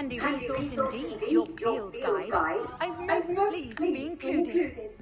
Handy resource indeed, your field guide. I'm most pleased to be included.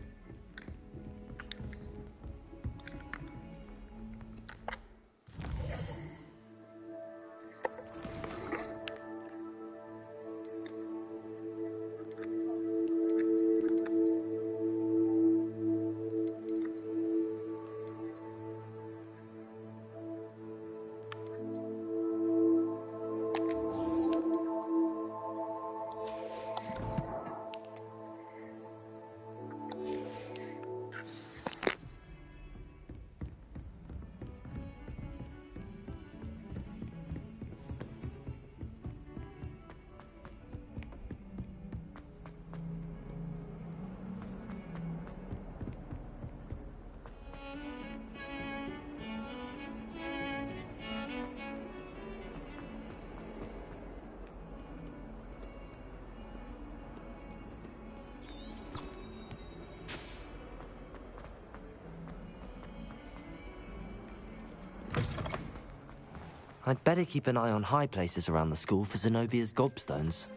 I'd better keep an eye on high places around the school for Zenobia's gobstones.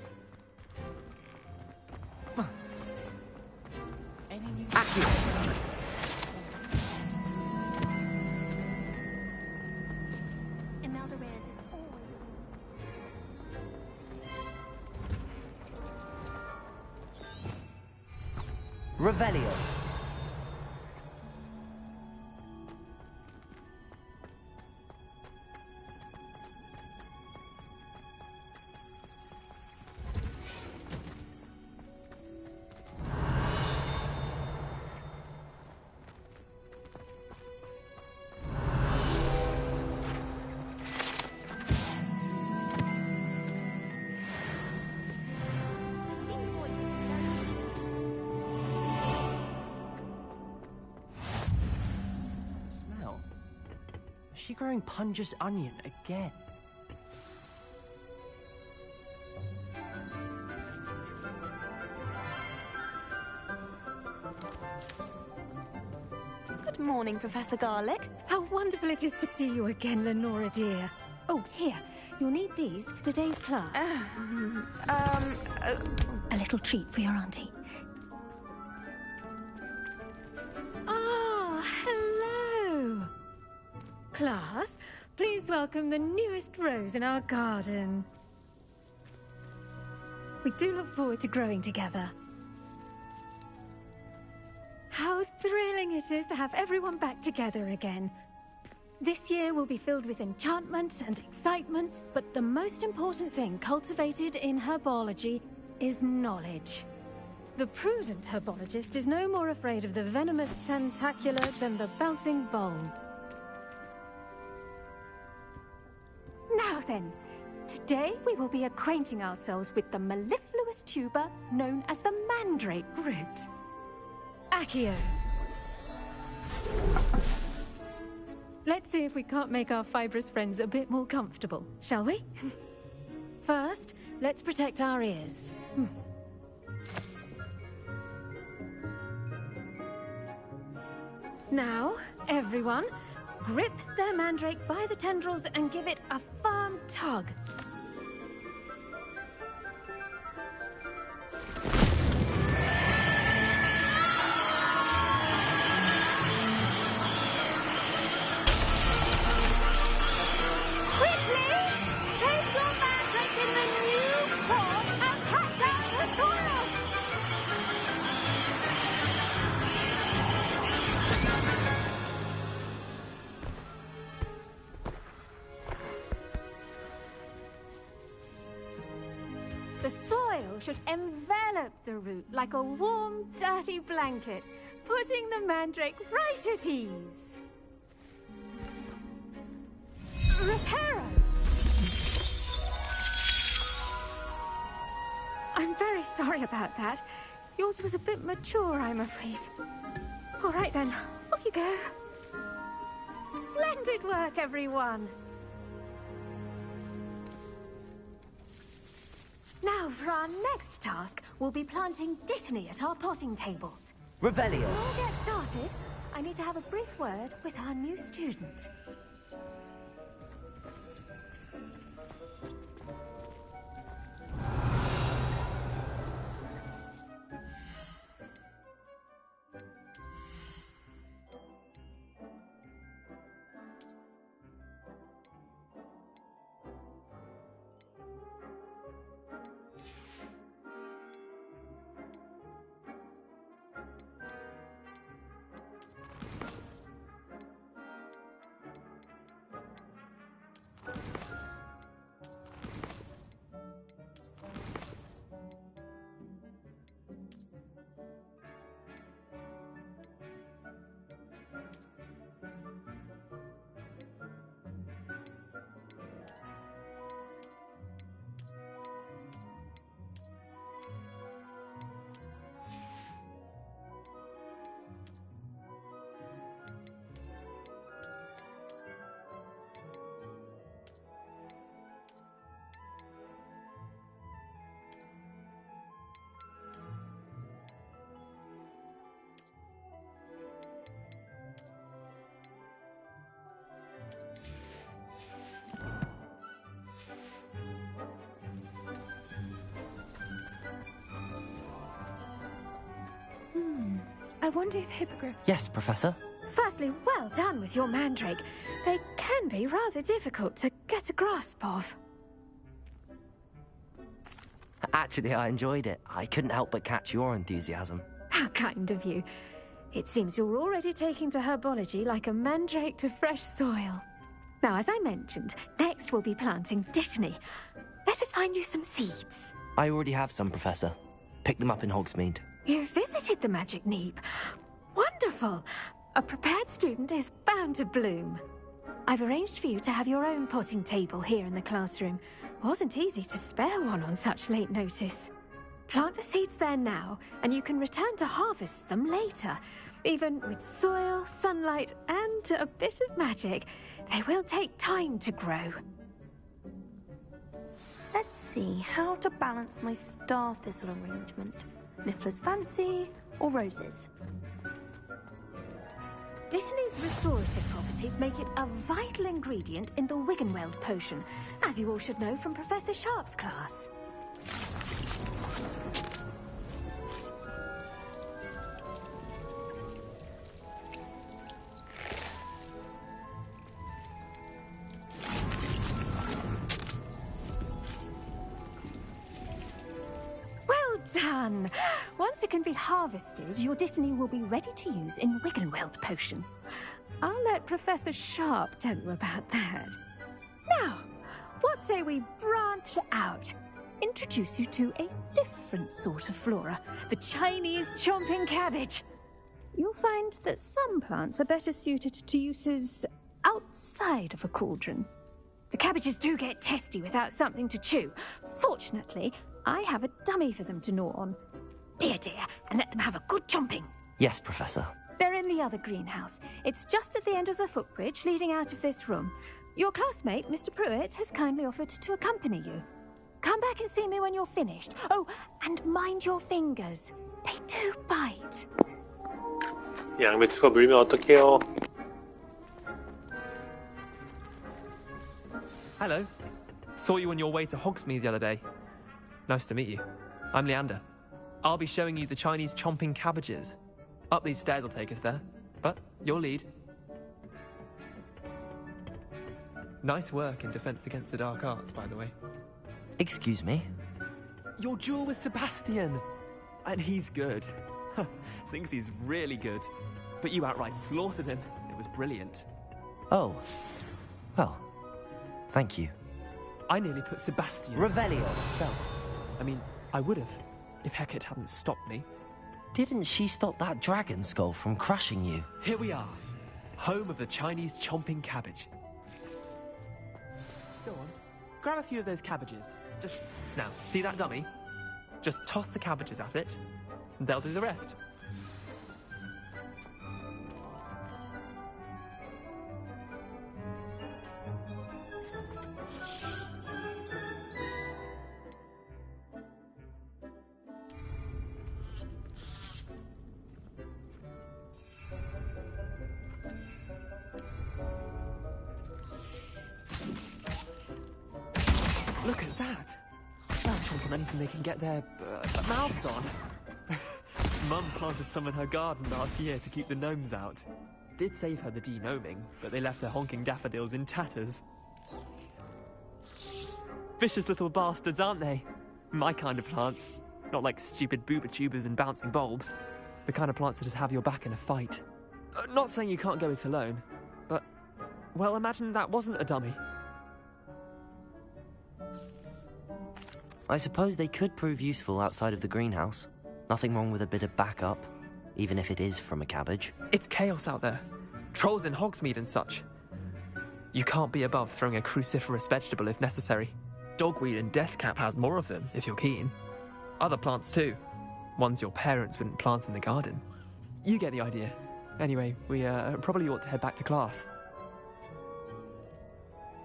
Revelio. Is she growing Punja's onion again? Good morning, Professor Garlic. How wonderful it is to see you again, Lenora dear. Oh, here. You'll need these for today's class. A little treat for your auntie. Ah, hello. Class, please welcome the newest rose in our garden. We do look forward to growing together. How thrilling it is to have everyone back together again. This year will be filled with enchantment and excitement, but the most important thing cultivated in herbology is knowledge. The prudent herbologist is no more afraid of the venomous tentacular than the bouncing bowl. Now then, today we will be acquainting ourselves with the mellifluous tuber known as the mandrake root. Accio. Let's see if we can't make our fibrous friends a bit more comfortable, shall we? First, let's protect our ears. Now, everyone, grip their mandrake by the tendrils and give it a firm tug. The soil should envelop the root like a warm, dirty blanket, putting the mandrake right at ease. Reparo! I'm very sorry about that. Yours was a bit mature, I'm afraid. All right then, off you go. Splendid work, everyone. Now, for our next task, we'll be planting dittany at our potting tables. Revelio. Before we get started, I need to have a brief word with our new student. I wonder if hippogriffs... Yes, Professor. Firstly, well done with your mandrake. They can be rather difficult to get a grasp of. Actually, I enjoyed it. I couldn't help but catch your enthusiasm. How kind of you. It seems you're already taking to herbology like a mandrake to fresh soil. Now, as I mentioned, next we'll be planting dittany. Let us find you some seeds. I already have some, Professor. Picked them up in Hogsmeade. You visited the Magic Neep. Wonderful! A prepared student is bound to bloom. I've arranged for you to have your own potting table here in the classroom. Wasn't easy to spare one on such late notice. Plant the seeds there now, and you can return to harvest them later. Even with soil, sunlight, and a bit of magic, they will take time to grow. Let's see how to balance my star thistle arrangement. Niffler's fancy or roses? Dittany's restorative properties make it a vital ingredient in the Wiggenweld potion, as you all should know from Professor Sharp's class. Well done! Once it can be harvested, your Dittany will be ready to use in Wiggenweld potion. I'll let Professor Sharp tell you about that. Now, what say we branch out? Introduce you to a different sort of flora, the Chinese chomping cabbage. You'll find that some plants are better suited to uses outside of a cauldron. The cabbages do get testy without something to chew. Fortunately, I have a dummy for them to gnaw on. Here, dear, and let them have a good chomping. Yes, Professor. They're in the other greenhouse. It's just at the end of the footbridge leading out of this room. Your classmate, Mr. Pruitt, has kindly offered to accompany you. Come back and see me when you're finished. Oh, and mind your fingers. They do bite. 양배추가 물면 어떡해요? Hello. Saw you on your way to Hogsmeade the other day. Nice to meet you. I'm Leander. I'll be showing you the Chinese chomping cabbages. Up these stairs will take us there, but you'll lead. Nice work in Defense Against the Dark Arts, by the way. Excuse me? Your duel with Sebastian! And he's good. Thinks he's really good. But you outright slaughtered him. It was brilliant. Oh. Well, thank you. I nearly put Sebastian... Revelio! ...myself. I mean, I would have, if Hecate hadn't stopped me. Didn't she stop that dragon skull from crushing you? Here we are. Home of the Chinese chomping cabbage. Go on. Grab a few of those cabbages. Just... Now, see that dummy? Just toss the cabbages at it, and they'll do the rest. Look at that! They'll chomp on anything they can get their mouths on. Mum planted some in her garden last year to keep the gnomes out. Did save her the de-gnoming, but they left her honking daffodils in tatters. Vicious little bastards, aren't they? My kind of plants. Not like stupid booba tubers and bouncing bulbs. The kind of plants that just have your back in a fight. Not saying you can't go it alone, but... Well, imagine that wasn't a dummy. I suppose they could prove useful outside of the greenhouse. Nothing wrong with a bit of backup, even if it is from a cabbage. It's chaos out there. Trolls in Hogsmeade and such. You can't be above throwing a cruciferous vegetable if necessary. Dogweed and deathcap has more of them, if you're keen. Other plants too. Ones your parents wouldn't plant in the garden. You get the idea. Anyway, we probably ought to head back to class.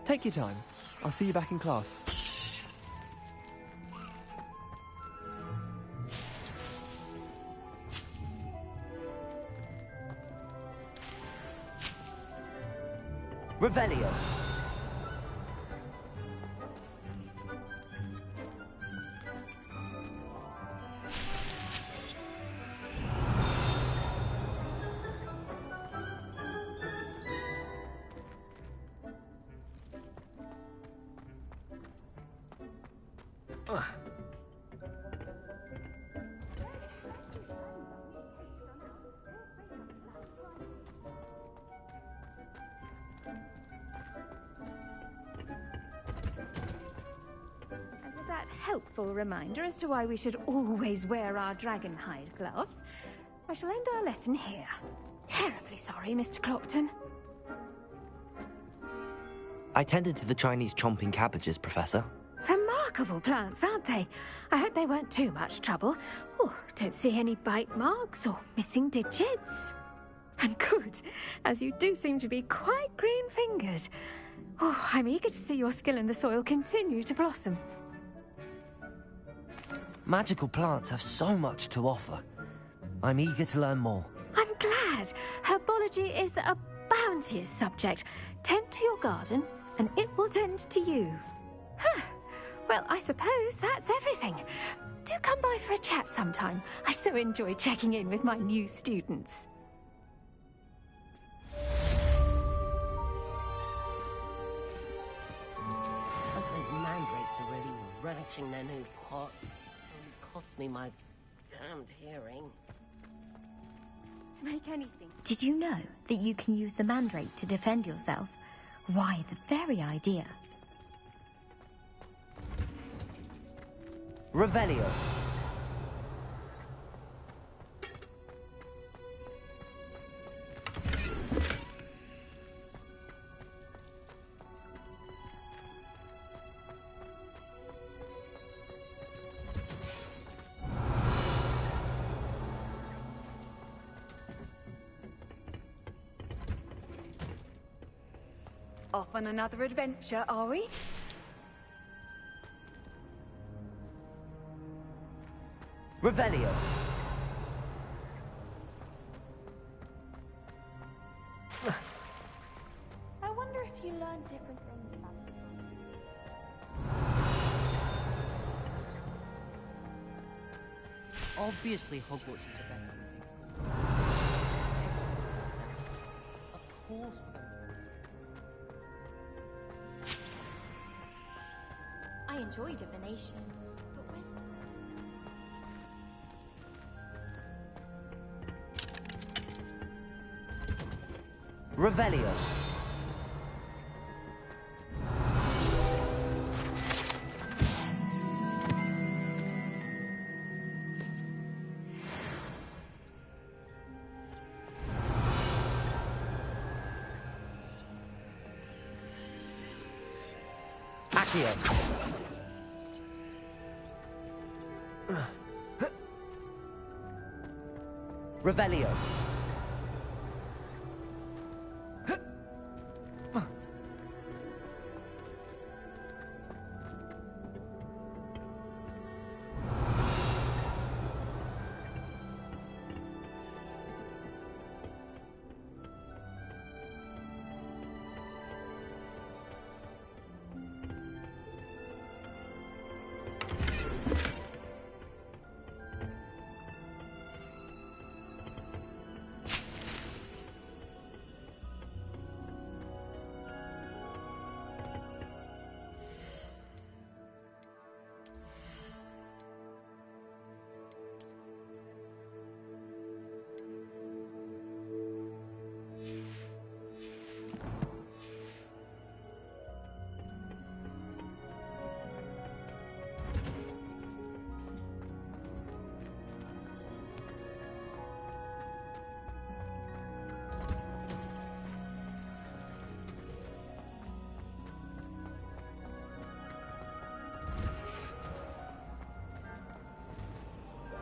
Take your time. I'll see you back in class. Revelio! And with that helpful reminder as to why we should always wear our dragon hide gloves, I shall end our lesson here. Terribly sorry, Mr. Clopton. I tended to the Chinese chomping cabbages, Professor. Remarkable plants, aren't they? I hope they weren't too much trouble. Oh, don't see any bite marks or missing digits. And good, as you do seem to be quite green-fingered. Oh, I'm eager to see your skill in the soil continue to blossom. Magical plants have so much to offer. I'm eager to learn more. I'm glad. Herbology is a bounteous subject. Tend to your garden, and it will tend to you. Huh. Well, I suppose that's everything. Do come by for a chat sometime. I so enjoy checking in with my new students. Those mandrakes are really relishing their new pots. It cost me my damned hearing. To make anything. Did you know that you can use the mandrake to defend yourself? Why, the very idea. Revelio. Off on another adventure, are we? Revelio. I wonder if you learned different things about them. Obviously, Hogwarts is the best of things. Of course. I enjoy divination, but when's... Revelio. Accio. Revelio.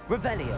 Revelio.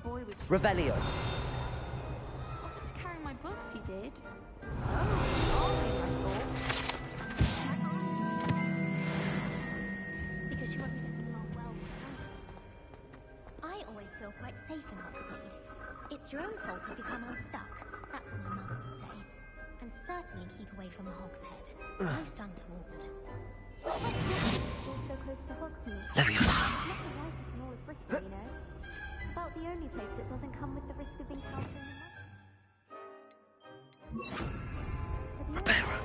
boy was... Revelio. Offered to carry my books, he did. Because she wasn't getting along well with her. I always feel quite safe in Hogsmeade. It's your own fault if you come unstuck. That's what my mother would say. And certainly keep away from the Hog's Head. Most untoward. So close to Hogsmeade. There he is. Not the wisest nor as risky, you know. About the only place that doesn't come with the risk of encountering a Reparo.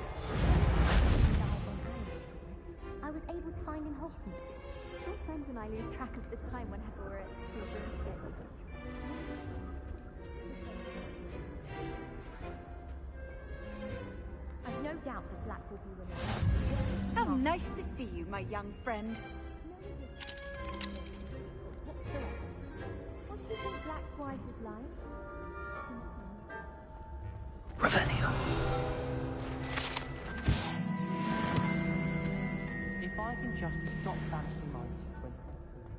I was able to find in Hogsmeade. Your friends and I lose track of the time whenever we're at your broomstick. I've no doubt that Black will be winning. How nice to see you, my young friend. What do you think Black's wife is like? Revelio. If I can just stop banishing minds for 20 seconds.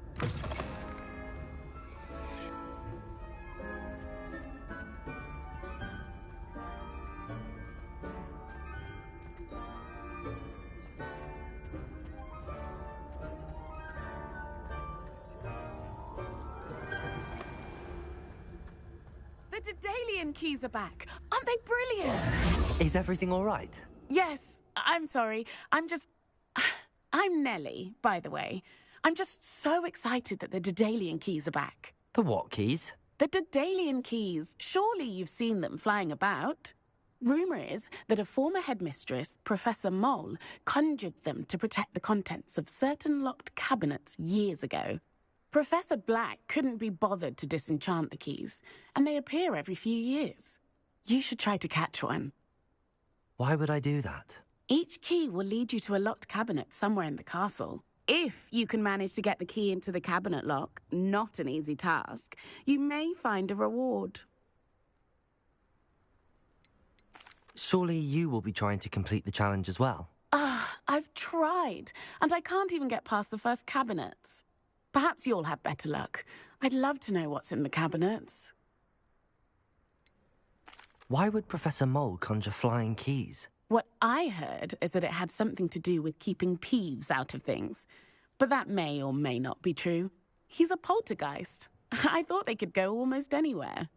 The Daedalian keys are back. Aren't they brilliant? Is everything all right? Yes, I'm sorry. I'm Nellie, by the way. I'm just so excited that the Daedalian keys are back. The what keys? The Daedalian keys. Surely you've seen them flying about. Rumour is that a former headmistress, Professor Mole, conjured them to protect the contents of certain locked cabinets years ago. Professor Black couldn't be bothered to disenchant the keys, and they appear every few years. You should try to catch one. Why would I do that? Each key will lead you to a locked cabinet somewhere in the castle. If you can manage to get the key into the cabinet lock, not an easy task, you may find a reward. Surely you will be trying to complete the challenge as well. I've tried, and I can't even get past the first cabinets. Perhaps you'll have better luck. I'd love to know what's in the cabinets. Why would Professor Mole conjure flying keys? What I heard is that it had something to do with keeping Peeves out of things. But that may or may not be true. He's a poltergeist. I thought they could go almost anywhere.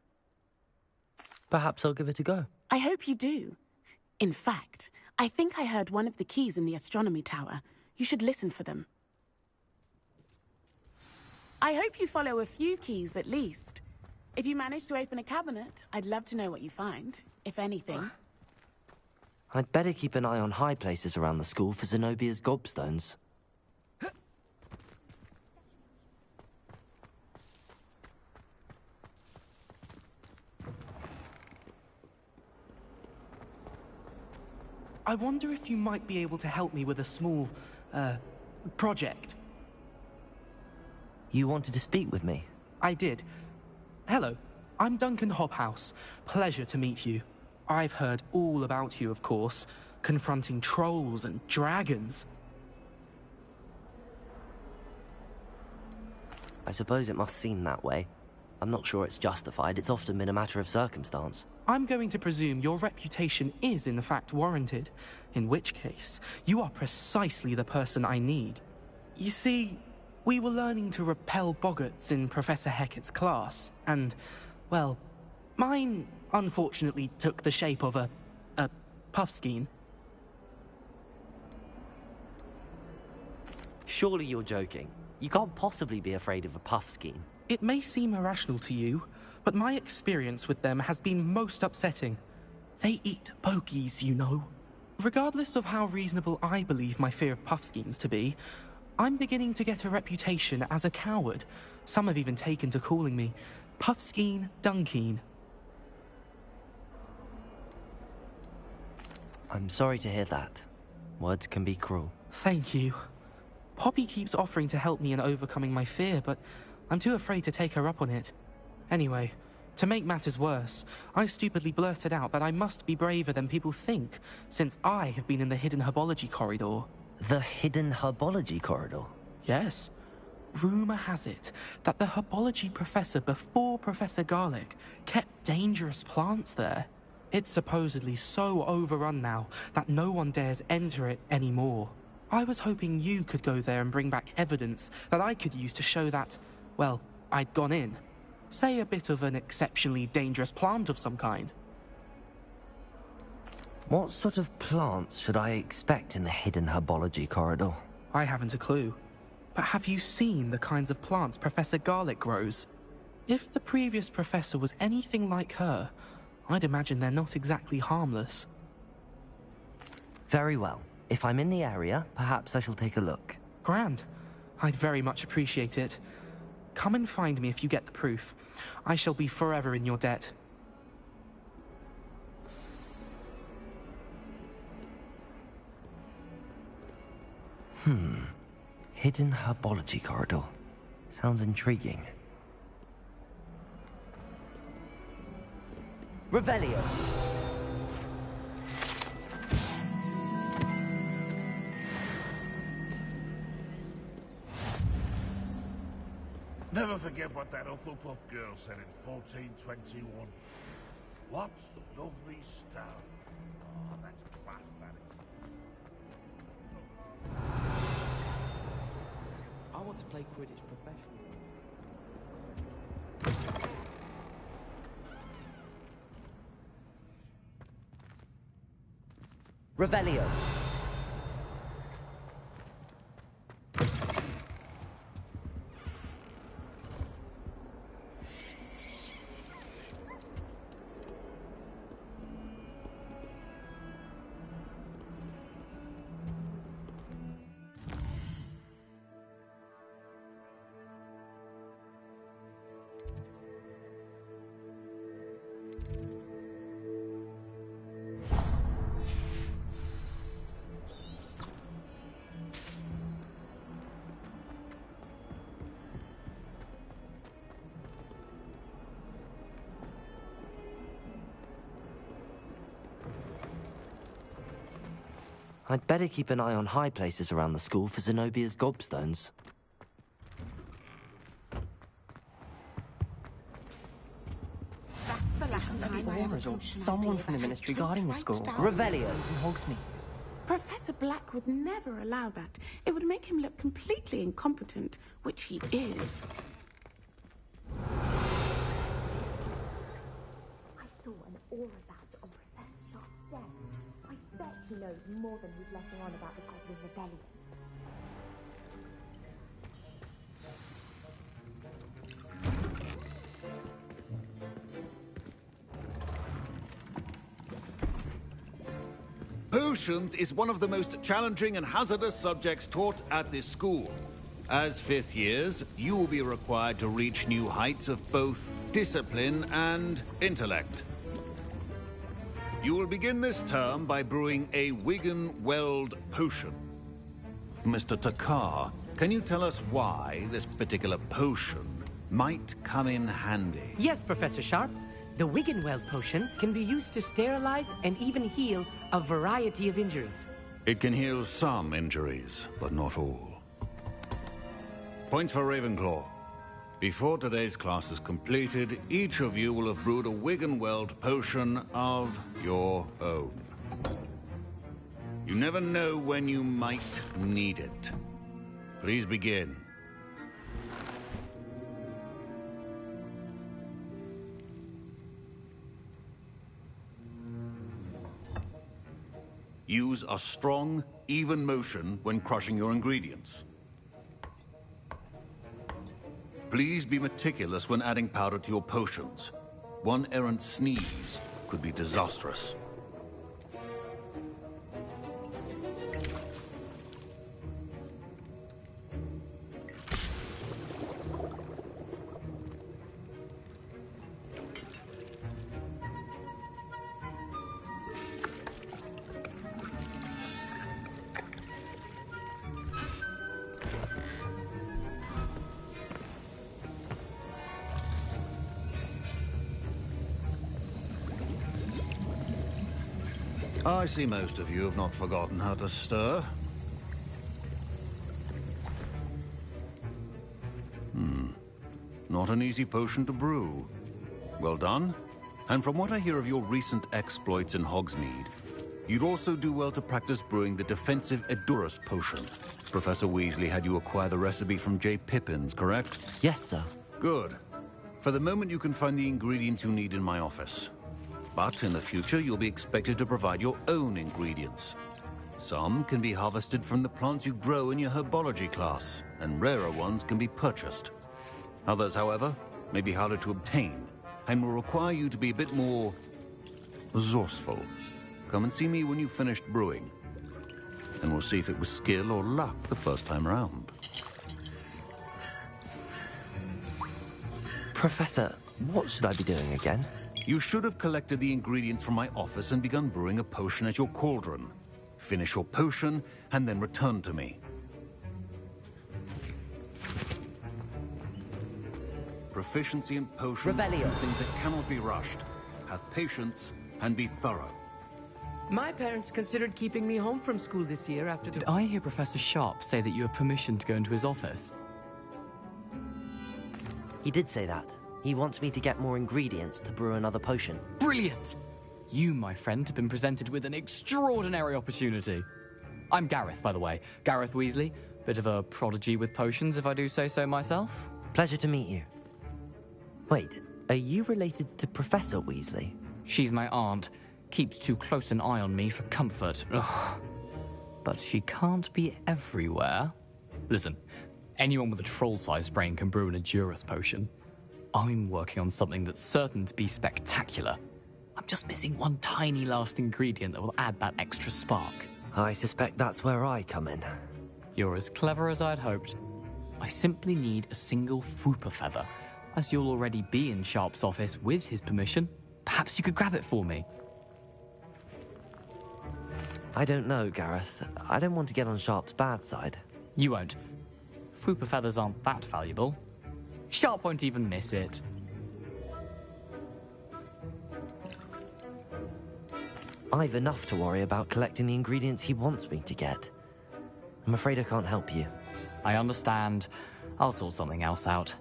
Perhaps I'll give it a go. I hope you do. In fact, I think I heard one of the keys in the astronomy tower. You should listen for them. I hope you follow a few keys at least. If you manage to open a cabinet, I'd love to know what you find, if anything. I'd better keep an eye on high places around the school for Zenobia's gobstones. I wonder if you might be able to help me with a small, project. You wanted to speak with me? I did. Hello, I'm Duncan Hobhouse. Pleasure to meet you. I've heard all about you, of course, confronting trolls and dragons. I suppose it must seem that way. I'm not sure it's justified. It's often been a matter of circumstance. I'm going to presume your reputation is in fact warranted, in which case, you are precisely the person I need. You see, we were learning to repel boggarts in Professor Hecat's class, and, well, mine unfortunately took the shape of a puffskein. Surely you're joking. You can't possibly be afraid of a puffskein. It may seem irrational to you, but my experience with them has been most upsetting. They eat bogies, you know. Regardless of how reasonable I believe my fear of puffskeins to be, I'm beginning to get a reputation as a coward. Some have even taken to calling me Puffskein Dunkeen. I'm sorry to hear that. Words can be cruel. Thank you. Poppy keeps offering to help me in overcoming my fear, but I'm too afraid to take her up on it. Anyway, to make matters worse, I stupidly blurted out that I must be braver than people think, since I have been in the hidden herbology corridor. The hidden herbology corridor? Yes. Rumour has it that the herbology professor before Professor Garlick kept dangerous plants there. It's supposedly so overrun now that no one dares enter it anymore. I was hoping you could go there and bring back evidence that I could use to show that, well, I'd gone in. Say a bit of an exceptionally dangerous plant of some kind. What sort of plants should I expect in the hidden herbology corridor? I haven't a clue. But have you seen the kinds of plants Professor Garlick grows? If the previous professor was anything like her, I'd imagine they're not exactly harmless. Very well. If I'm in the area, perhaps I shall take a look. Grand. I'd very much appreciate it. Come and find me if you get the proof. I shall be forever in your debt. Hidden herbology corridor. Sounds intriguing. Revelio. Never forget what that Hufflepuff girl said in 1421. What lovely stone. Oh, that's class, that is. I want to play Quidditch professionally. Revelio. I'd better keep an eye on high places around the school for Zenobia's gobstones. That's the last time I ever Or told someone from the ministry guarding the school. Revelio. In Hogsmeade. Professor Black would never allow that. It would make him look completely incompetent, which he is. I saw an aura badge on Professor Sharp's desk. I bet he knows more than he's letting on about the Goblin Rebellion. Potions is one of the most challenging and hazardous subjects taught at this school. As fifth years, you will be required to reach new heights of both discipline and intellect. You will begin this term by brewing a Wigan-Weld potion. Mr. ㅎㄱაღ, can you tell us why this particular potion might come in handy? Yes, Professor Sharp. The Wigan-Weld potion can be used to sterilize and even heal a variety of injuries. It can heal some injuries, but not all. Points for Ravenclaw. Before today's class is completed, each of you will have brewed a Wigan-Weld potion of your own. You never know when you might need it. Please begin. Use a strong, even motion when crushing your ingredients. Please be meticulous when adding powder to your potions. One errant sneeze could be disastrous. I see most of you have not forgotten how to stir. Not an easy potion to brew. Well done. And from what I hear of your recent exploits in Hogsmeade, you'd also do well to practice brewing the defensive Edurus potion. Professor Weasley had you acquire the recipe from J. Pippins, correct? Yes, sir. Good. For the moment, you can find the ingredients you need in my office. But in the future, you'll be expected to provide your own ingredients. Some can be harvested from the plants you grow in your herbology class, and rarer ones can be purchased. Others, however, may be harder to obtain, and will require you to be a bit more resourceful. Come and see me when you've finished brewing, and we'll see if it was skill or luck the first time round. Professor, what should I be doing again? You should have collected the ingredients from my office and begun brewing a potion at your cauldron. Finish your potion, and then return to me. Proficiency in potions are two things that cannot be rushed. Have patience and be thorough. My parents considered keeping me home from school this year after the... Did I hear Professor Sharp say that you have permission to go into his office? He did say that. He wants me to get more ingredients to brew another potion. Brilliant! You, my friend, have been presented with an extraordinary opportunity. I'm Gareth, by the way. Gareth Weasley. Bit of a prodigy with potions, if I do say so myself. Pleasure to meet you. Wait, are you related to Professor Weasley? She's my aunt. Keeps too close an eye on me for comfort. Ugh. But she can't be everywhere. Listen, anyone with a troll-sized brain can brew an Edurus potion. I'm working on something that's certain to be spectacular. I'm just missing one tiny last ingredient that will add that extra spark. I suspect that's where I come in. You're as clever as I'd hoped. I simply need a single Fwooper feather. As you'll already be in Sharp's office with his permission, perhaps you could grab it for me. I don't know, Gareth. I don't want to get on Sharp's bad side. You won't. Fwooper feathers aren't that valuable. Sharp won't even miss it. I've enough to worry about collecting the ingredients he wants me to get. I'm afraid I can't help you. I understand. I'll sort something else out.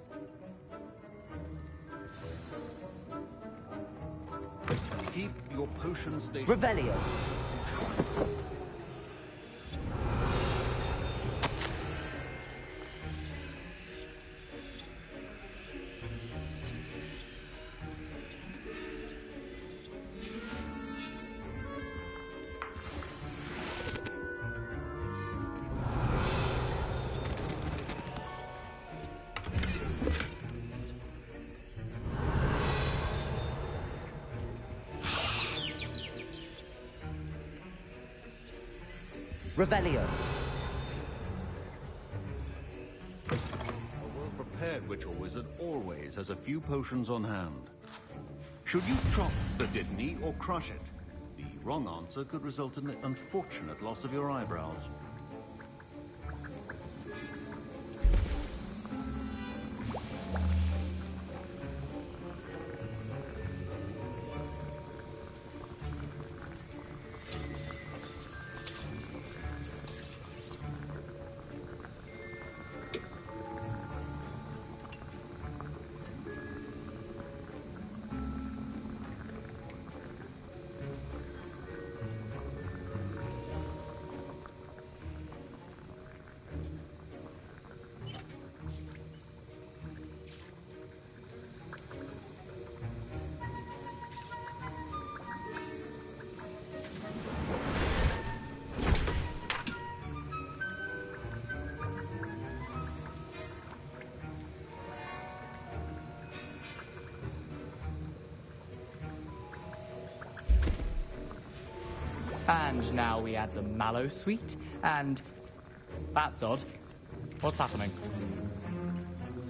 Keep your potion station. Revelio. Revelio. A well-prepared witch or wizard always has a few potions on hand. Should you chop the Dittany or crush it? The wrong answer could result in the unfortunate loss of your eyebrows. And now we add the mallow sweet, and... That's odd. What's happening?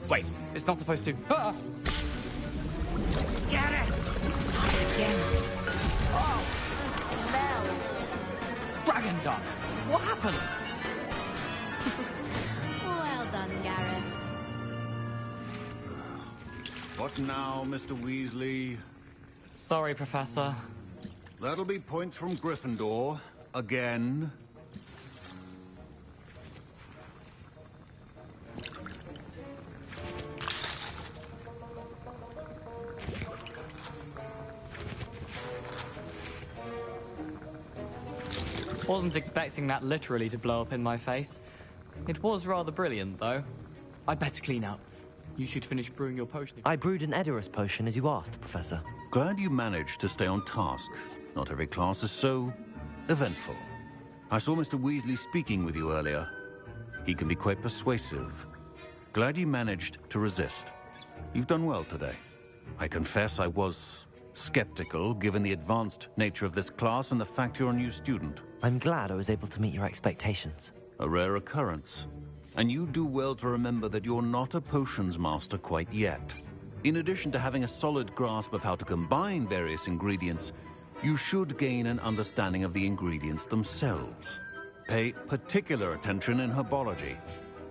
Wait, it's not supposed to... Ah! Get it! Again. Oh! Dragon Dung! What happened? Well done, Gareth. What now, Mr. Weasley? Sorry, Professor. That'll be points from Gryffindor. Again. Wasn't expecting that literally to blow up in my face. It was rather brilliant, though. I'd better clean up. You should finish brewing your potion. I brewed an ㅎㄱန့ potion as you asked, Professor. Glad you managed to stay on task. Not every class is so eventful. I saw Mr. Weasley speaking with you earlier. He can be quite persuasive. Glad you managed to resist. You've done well today. I confess I was skeptical, given the advanced nature of this class and the fact you're a new student. I'm glad I was able to meet your expectations. A rare occurrence. And you do well to remember that you're not a potions master quite yet. In addition to having a solid grasp of how to combine various ingredients, you should gain an understanding of the ingredients themselves. Pay particular attention in herbology.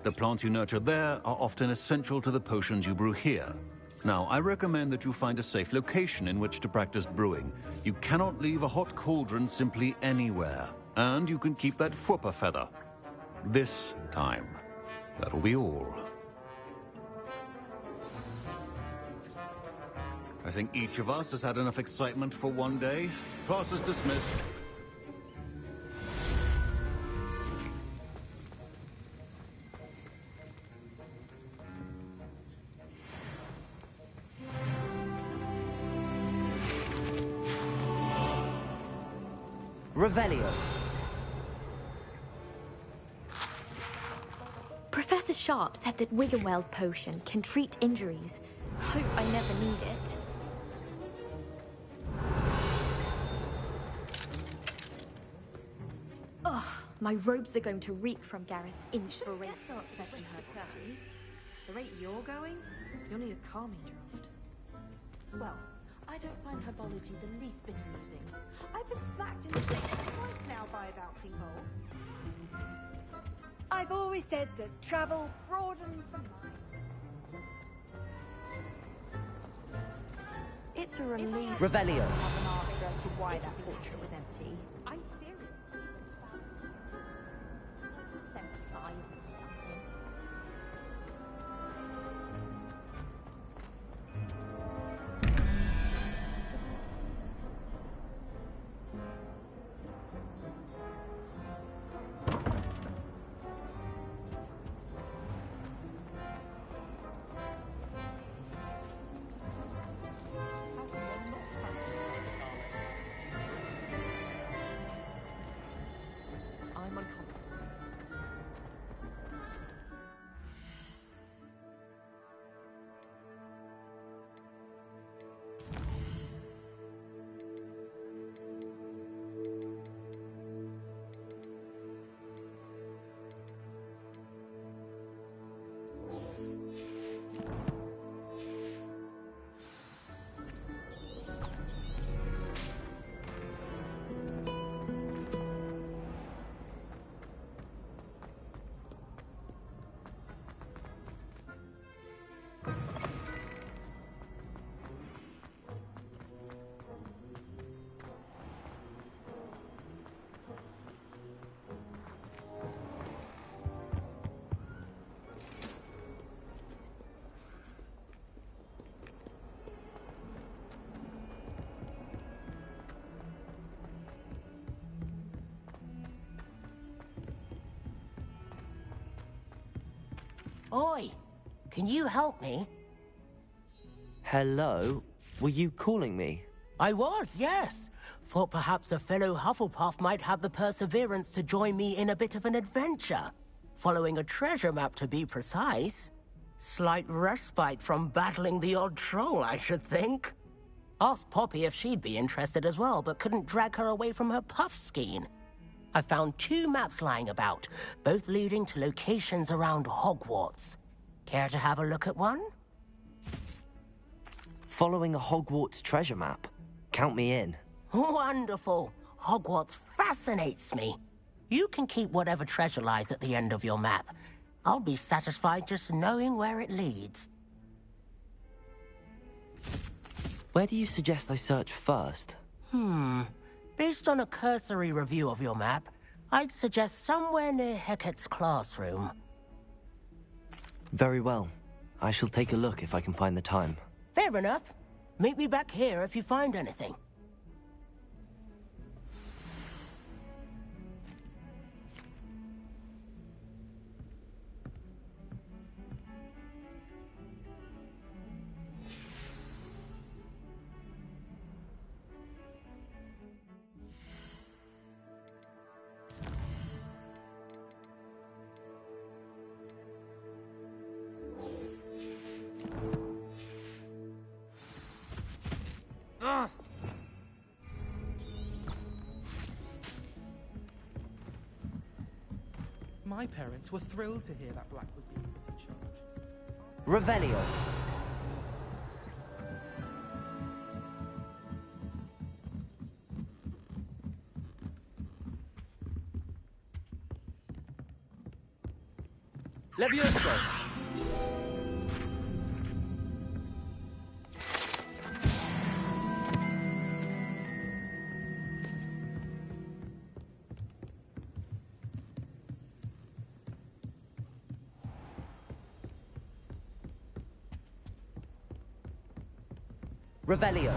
The plants you nurture there are often essential to the potions you brew here. Now, I recommend that you find a safe location in which to practice brewing. You cannot leave a hot cauldron simply anywhere. And you can keep that ㅎㄲ feather. This time. That'll be all. I think each of us has had enough excitement for one day. Class is dismissed. Revelio. Professor Sharp said that Wiggenweld potion can treat injuries. Hope I never need it. Ugh, my robes are going to reek from Gareth's inspiration. Get so upset you heard Patty. The rate you're going, you'll need a calming draught. Well, I don't find herbology the least bit amusing. I've been smacked in the face twice now by a bouncing ball. I've always said that travel broadens the mind. It's a relief Revelio. to have an answer as to why that portrait was empty. I'm serious. 75 or something. I'm uncomfortable. Oi! Can you help me? Hello? Were you calling me? I was, yes. Thought perhaps a fellow Hufflepuff might have the perseverance to join me in a bit of an adventure. Following a treasure map, to be precise. Slight respite from battling the odd troll, I should think. Asked Poppy if she'd be interested as well, but couldn't drag her away from her puff skein. I found 2 maps lying about, both leading to locations around Hogwarts. Care to have a look at one? Following a Hogwarts treasure map? Count me in. Wonderful. Hogwarts fascinates me. You can keep whatever treasure lies at the end of your map. I'll be satisfied just knowing where it leads. Where do you suggest I search first? Based on a cursory review of your map, I'd suggest somewhere near Hecat's classroom. Very well. I shall take a look if I can find the time. Fair enough. Meet me back here if you find anything. my parents were thrilled to hear that Black was being put in charge. Revelio. Levioso. Revelio.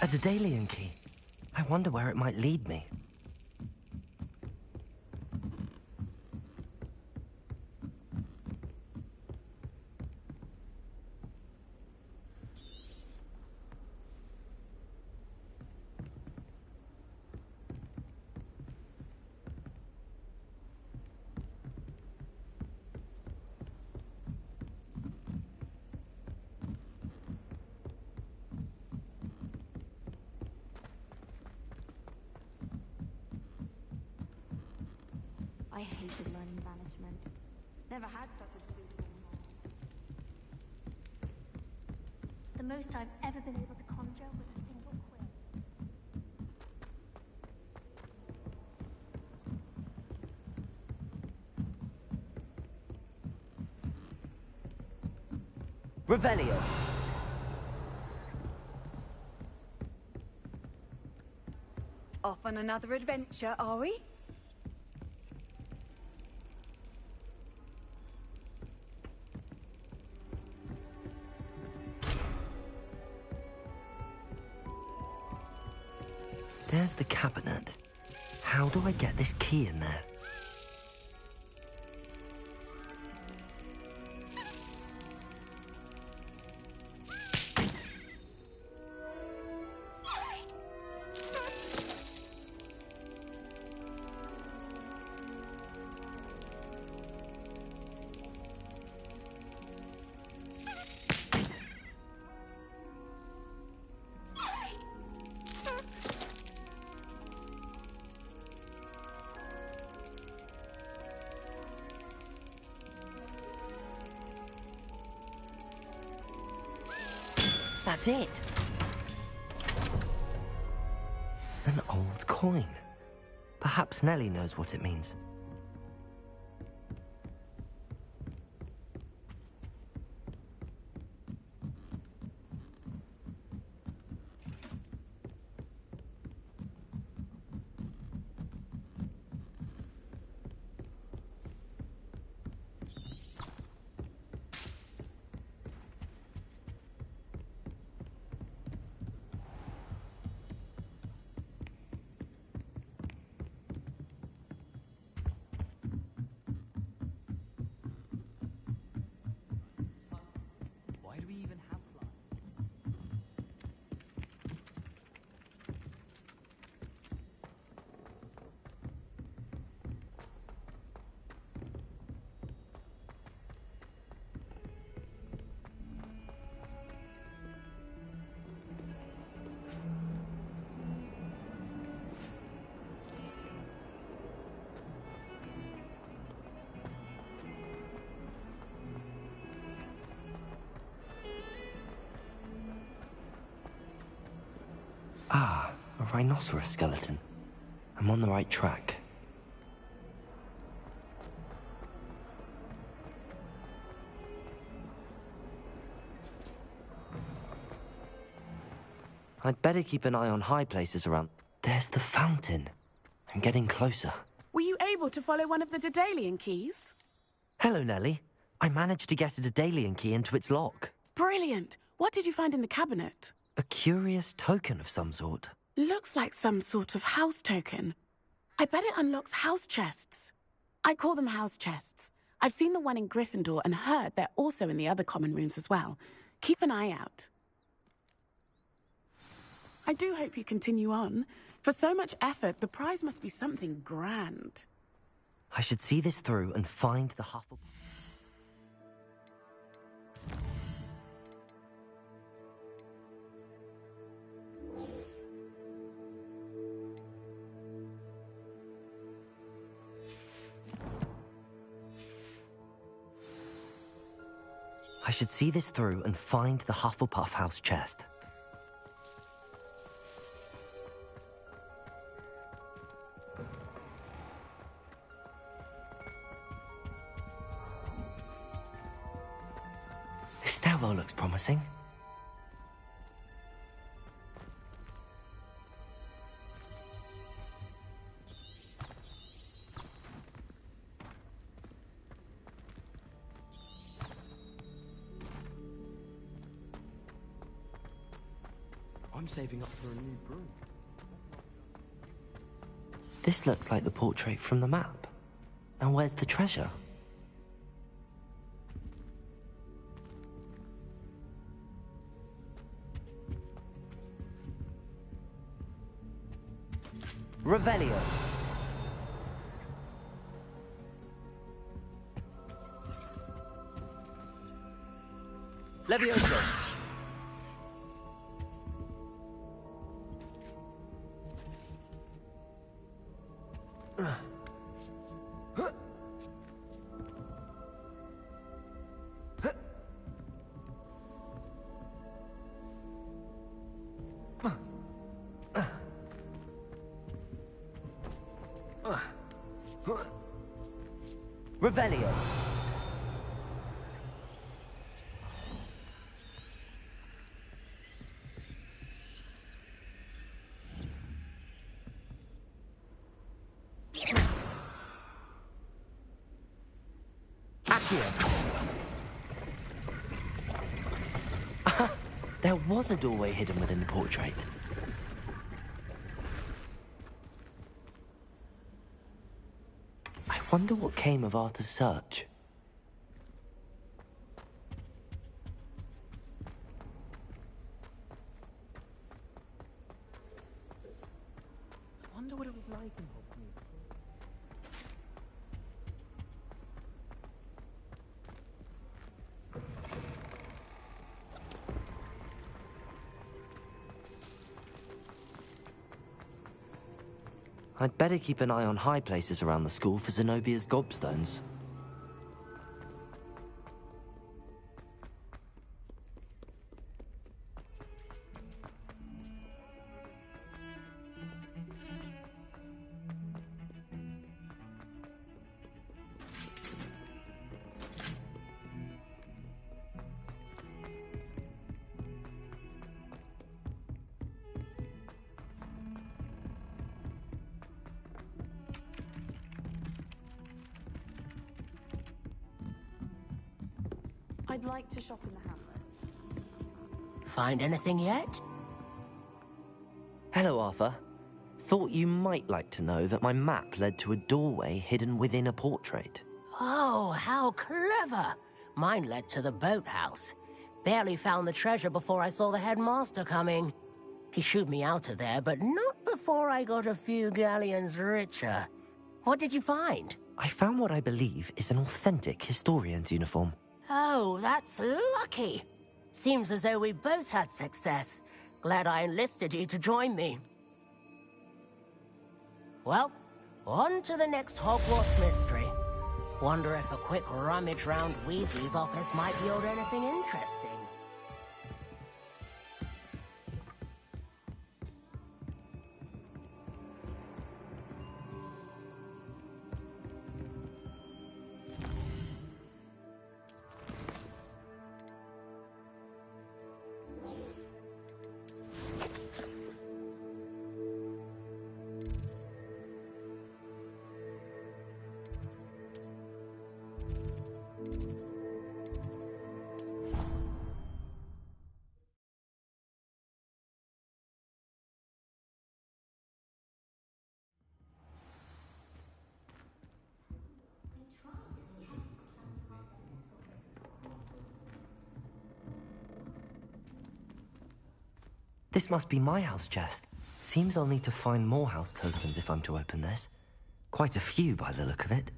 A Daedalian key. I wonder where it might lead me. I hated learning banishment. Never had such a beautiful mom. The most I've ever been able to conjure was a single quill. Revelio. Off on another adventure, are we? There's the cabinet. How do I get this key in there? That's it. An old coin. Perhaps Nellie knows what it means. Ah, a rhinoceros skeleton. I'm on the right track. I'd better keep an eye on high places around. There's the fountain. I'm getting closer. Were you able to follow one of the Daedalian keys? Hello, Nellie. I managed to get a Daedalian key into its lock. Brilliant. What did you find in the cabinet? A curious token of some sort. Looks like some sort of house token. I bet it unlocks house chests. I call them house chests. I've seen the one in Gryffindor and heard they're also in the other common rooms as well. Keep an eye out. I do hope you continue on. For so much effort, the prize must be something grand. I should see this through and find the Hufflepuff. I should see this through and find the Hufflepuff house chest. This stairwell looks promising. I'm saving up for a new broom. This looks like the portrait from the map. And where's the treasure? Revelio. Levioso. Revelio. There was a doorway hidden within the portrait. I wonder what came of Arthur's search. I wonder what it was like in Hogsmeade. I'd better keep an eye on high places around the school for Zenobia's gobstones. I'd like to shop in the hamlet. Find anything yet? Hello, Arthur. Thought you might like to know that my map led to a doorway hidden within a portrait. Oh, how clever! Mine led to the boathouse. Barely found the treasure before I saw the headmaster coming. He shooed me out of there, but not before I got a few galleons richer. What did you find? I found what I believe is an authentic historian's uniform. Oh, that's lucky. Seems as though we both had success. Glad I enlisted you to join me. Well, on to the next Hogwarts mystery. Wonder if a quick rummage round Weasley's office might yield anything interesting. This must be my house chest. Seems I'll need to find more house tokens if I'm to open this. Quite a few by the look of it.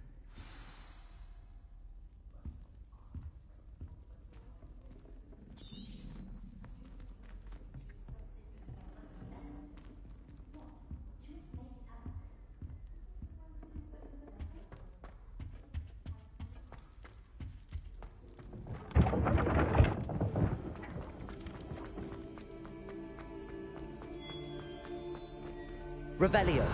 Revelio.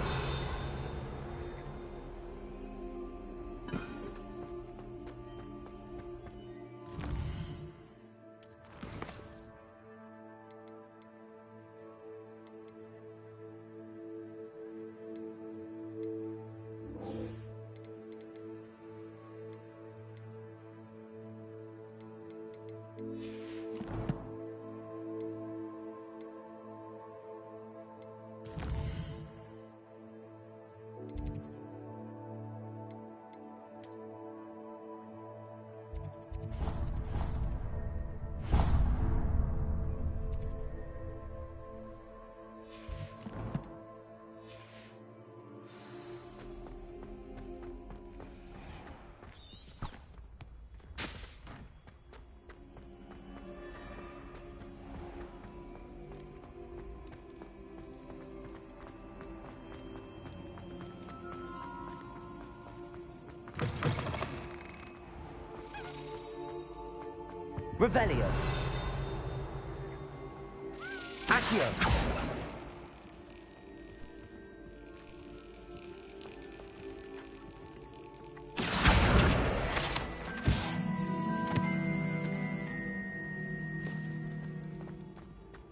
Revelio. Accio.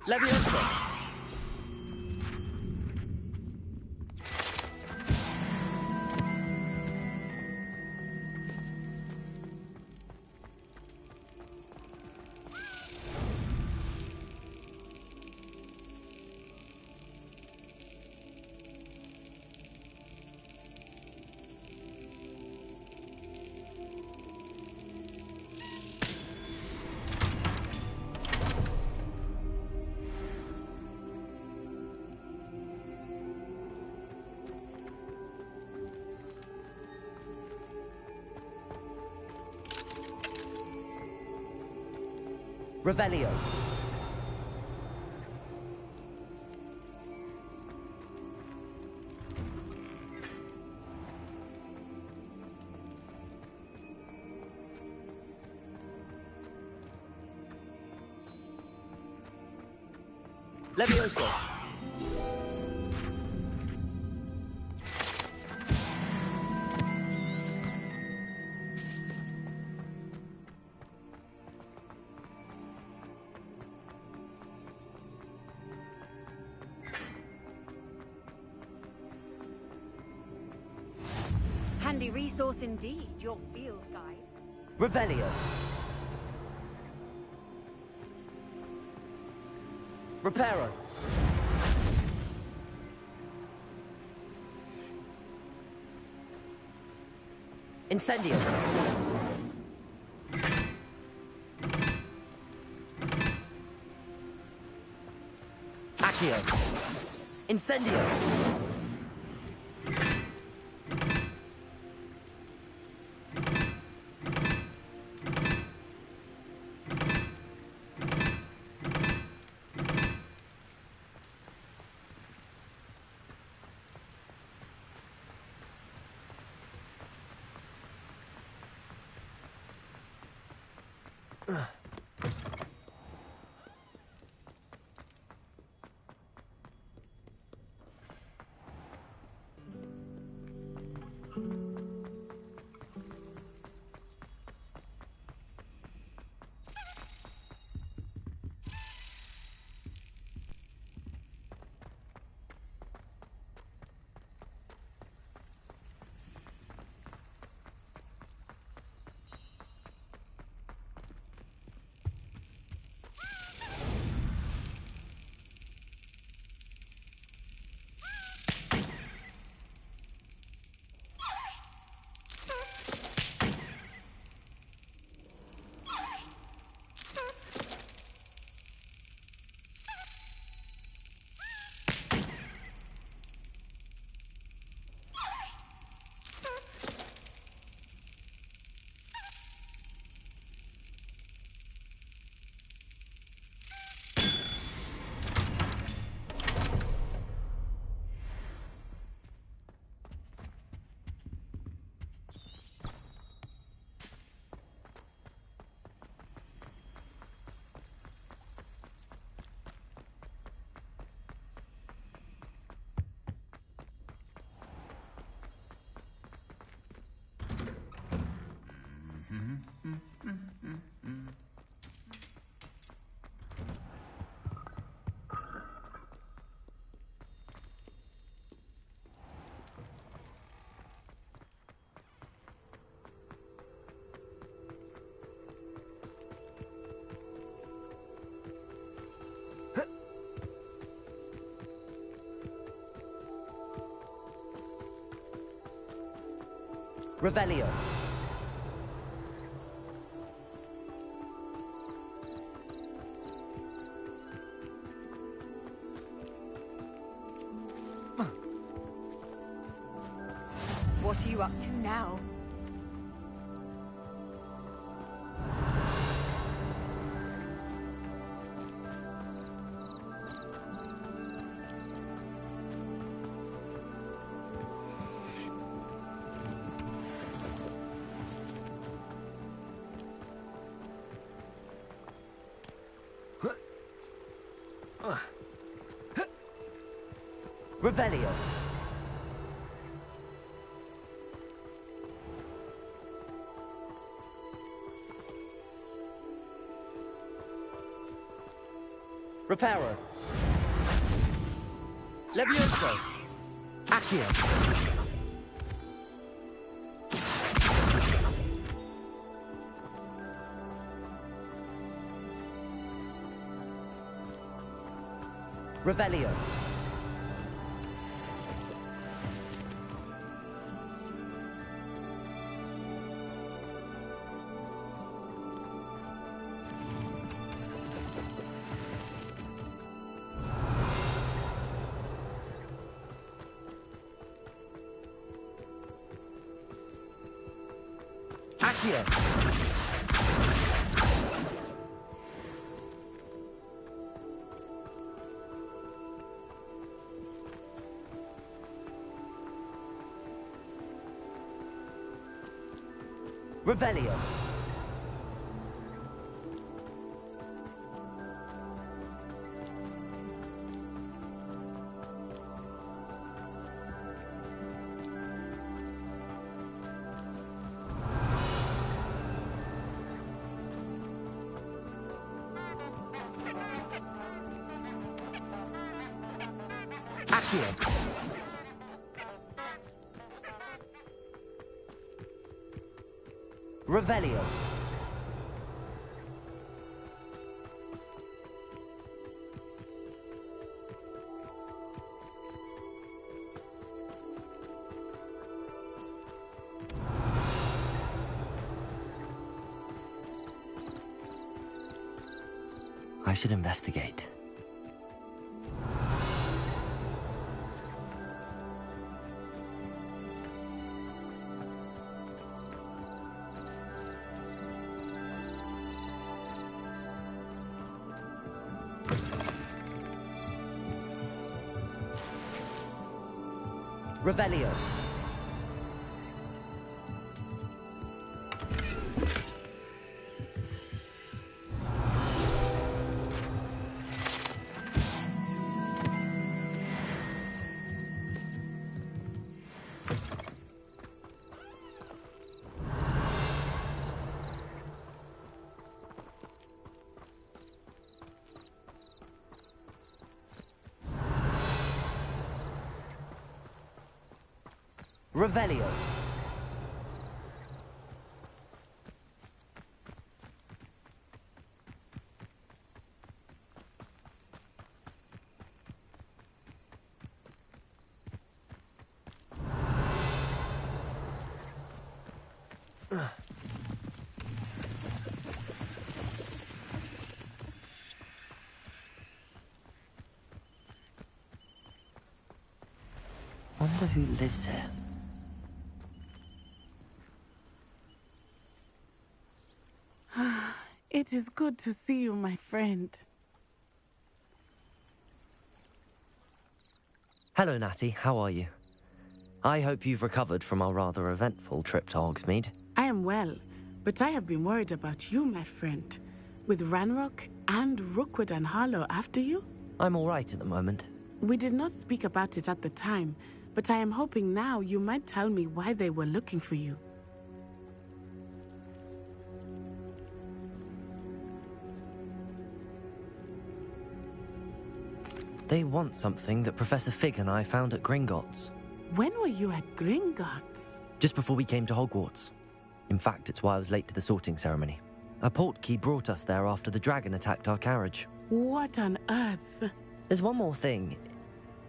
Levioso. Revelio. Levioso. Handy resource indeed, your field guide. Revelio. Reparo. Incendio. Accio. Incendio. Revelio. What are you up to now? Revelio. Reparo. Levioso. Accio. Revelio. Accio. Revelio. Accio. Revelio. I should investigate. Revelio. Revelio. Wonder who lives here. It is good to see you, my friend. Hello, Natty. How are you? I hope you've recovered from our rather eventful trip to Hogsmeade. I am well, but I have been worried about you, my friend. With Ranrock and Rookwood and Harlow after you? I'm all right at the moment. We did not speak about it at the time, but I am hoping now you might tell me why they were looking for you. They want something that Professor Fig and I found at Gringotts. When were you at Gringotts? Just before we came to Hogwarts. In fact, it's why I was late to the sorting ceremony. A portkey brought us there after the dragon attacked our carriage. What on earth? There's one more thing.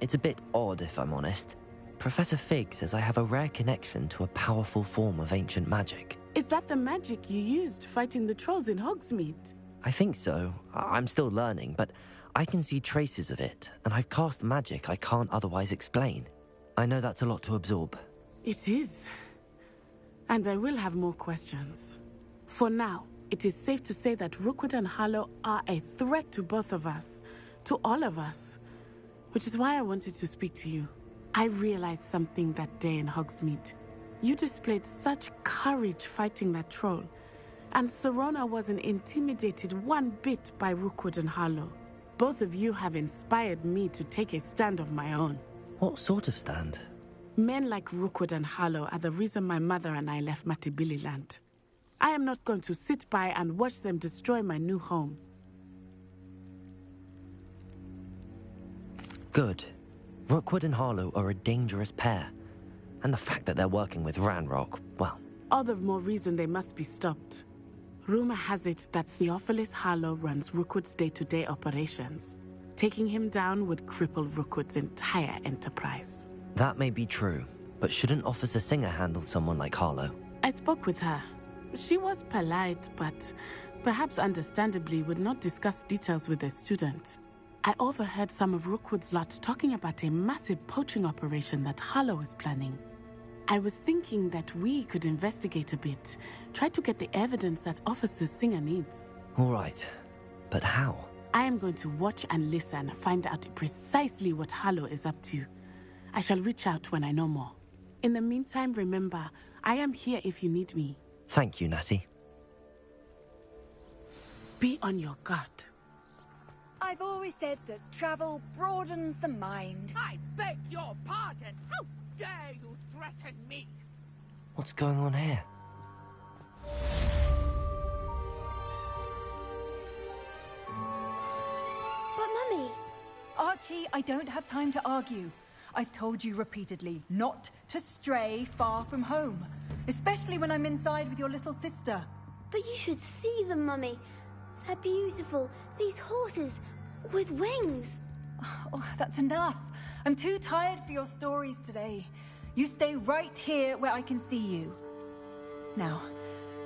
It's a bit odd, if I'm honest. Professor Fig says I have a rare connection to a powerful form of ancient magic. Is that the magic you used fighting the trolls in Hogsmeade? I think so. I'm still learning, but I can see traces of it, and I've cast magic I can't otherwise explain. I know that's a lot to absorb. It is. And I will have more questions. For now, it is safe to say that Rookwood and Harlow are a threat to both of us, to all of us. Which is why I wanted to speak to you. I realized something that day in Hogsmeade. You displayed such courage fighting that troll, and Serona wasn't intimidated one bit by Rookwood and Harlow. Both of you have inspired me to take a stand of my own. What sort of stand? Men like Rookwood and Harlow are the reason my mother and I left Matabeleland. I am not going to sit by and watch them destroy my new home. Good. Rookwood and Harlow are a dangerous pair. And the fact that they're working with Ranrock, well... All the more reason they must be stopped. Rumor has it that Theophilus Harlow runs Rookwood's day-to-day operations. Taking him down would cripple Rookwood's entire enterprise. That may be true, but shouldn't Officer Singer handle someone like Harlow? I spoke with her. She was polite, but perhaps understandably would not discuss details with a student. I overheard some of Rookwood's lot talking about a massive poaching operation that Harlow is planning. I was thinking that we could investigate a bit, try to get the evidence that Officer Singer needs. All right, but how? I am going to watch and listen, find out precisely what Harlow is up to. I shall reach out when I know more. In the meantime, remember, I am here if you need me. Thank you, Natty. Be on your guard. I've always said that travel broadens the mind. I beg your pardon. How dare you threaten me? What's going on here? But, Mummy... Archie, I don't have time to argue. I've told you repeatedly not to stray far from home. Especially when I'm inside with your little sister. But you should see them, Mummy. They're beautiful. These horses with wings. Oh, that's enough. I'm too tired for your stories today. You stay right here where I can see you. Now,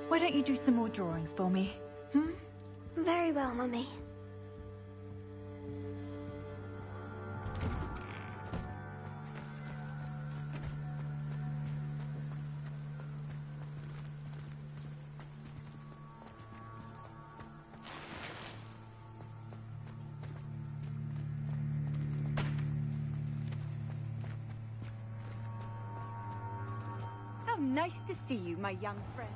why don't you do some more drawings for me? Very well, Mummy. How nice to see you, my young friend.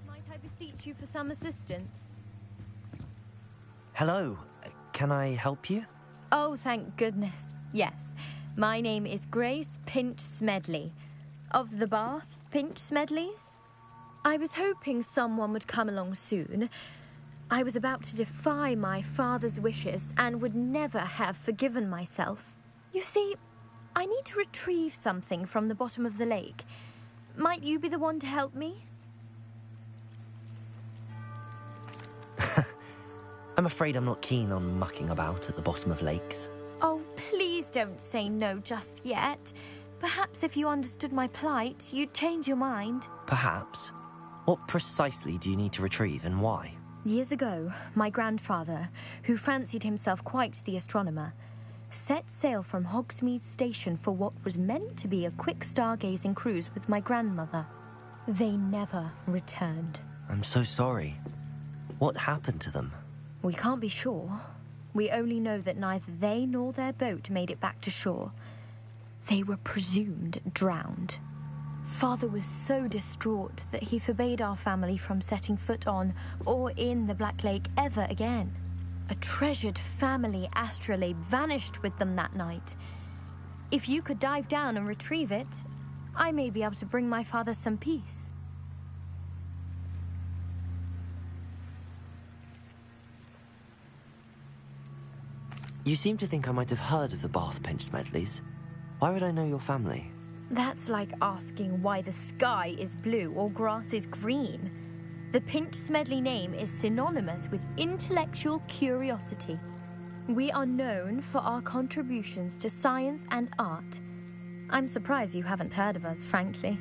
Might I beseech you for some assistance? Hello. Can I help you? Oh, thank goodness. Yes. My name is Grace Pinch Smedley. Of the Bath Pinch Smedleys? I was hoping someone would come along soon. I was about to defy my father's wishes and would never have forgiven myself. You see, I need to retrieve something from the bottom of the lake. Might you be the one to help me? I'm afraid I'm not keen on mucking about at the bottom of lakes. Oh, please don't say no just yet. Perhaps if you understood my plight, you'd change your mind. Perhaps. What precisely do you need to retrieve and why? Years ago, my grandfather, who fancied himself quite the astronomer, set sail from Hogsmeade Station for what was meant to be a quick stargazing cruise with my grandmother. They never returned. I'm so sorry. What happened to them? We can't be sure. We only know that neither they nor their boat made it back to shore. They were presumed drowned. Father was so distraught that he forbade our family from setting foot on or in the Black Lake ever again. A treasured family astrolabe vanished with them that night. If you could dive down and retrieve it, I may be able to bring my father some peace. You seem to think I might have heard of the Bath Pinch Smedleys. Why would I know your family? That's like asking why the sky is blue or grass is green. The Pinch Smedley name is synonymous with intellectual curiosity. We are known for our contributions to science and art. I'm surprised you haven't heard of us, frankly.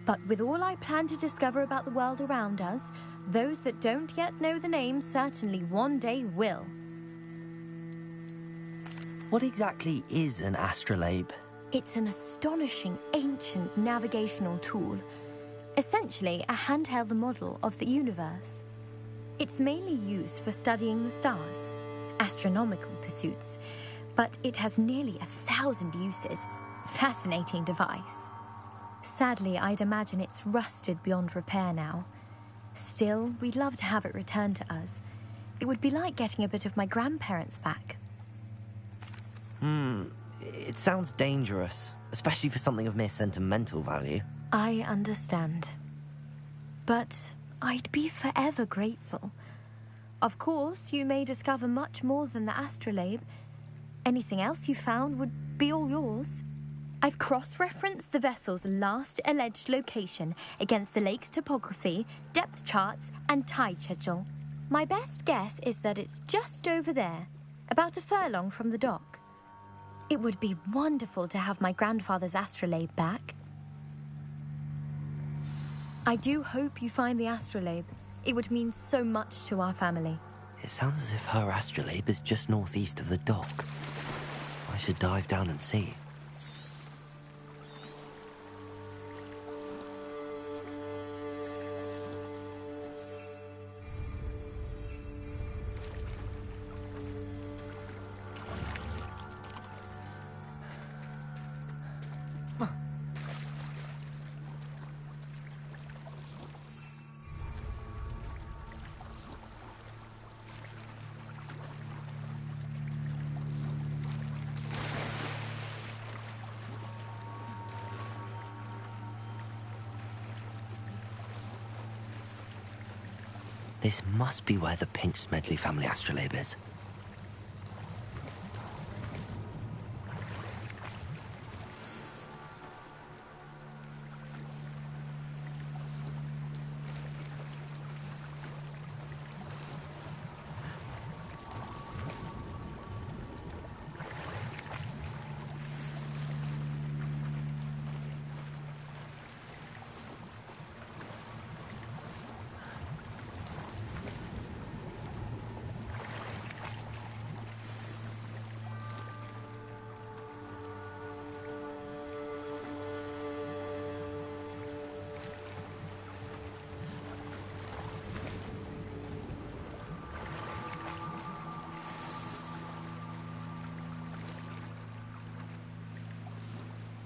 But with all I plan to discover about the world around us, those that don't yet know the name certainly one day will. What exactly is an astrolabe? It's an astonishing ancient navigational tool. Essentially, a handheld model of the universe. It's mainly used for studying the stars, astronomical pursuits, but it has nearly 1,000 uses. Fascinating device. Sadly, I'd imagine it's rusted beyond repair now. Still, we'd love to have it returned to us. It would be like getting a bit of my grandparents back. It sounds dangerous, especially for something of mere sentimental value. I understand. But I'd be forever grateful. Of course, you may discover much more than the astrolabe. Anything else you found would be all yours. I've cross-referenced the vessel's last alleged location against the lake's topography, depth charts, and tide schedule. My best guess is that it's just over there, about a furlong from the dock. It would be wonderful to have my grandfather's astrolabe back. I do hope you find the astrolabe. It would mean so much to our family. It sounds as if her astrolabe is just northeast of the dock. I should dive down and see. This must be where the Pinch Smedley family astrolabe is.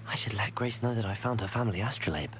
I should let Grace know that I found her family astrolabe.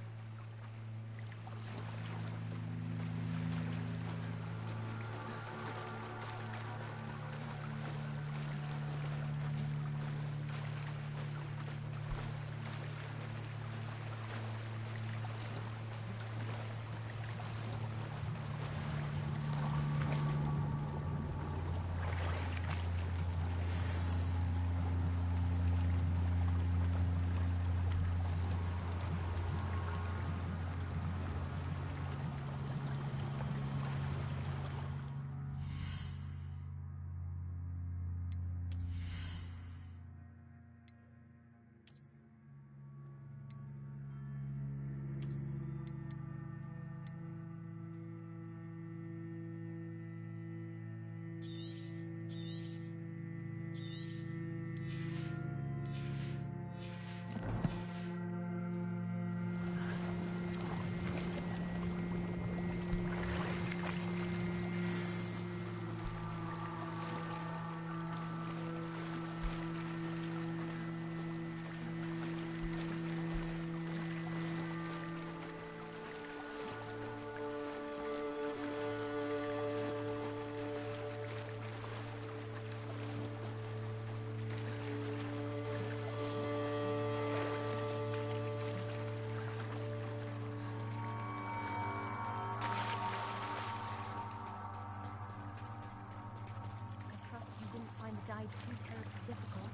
Too terribly difficult.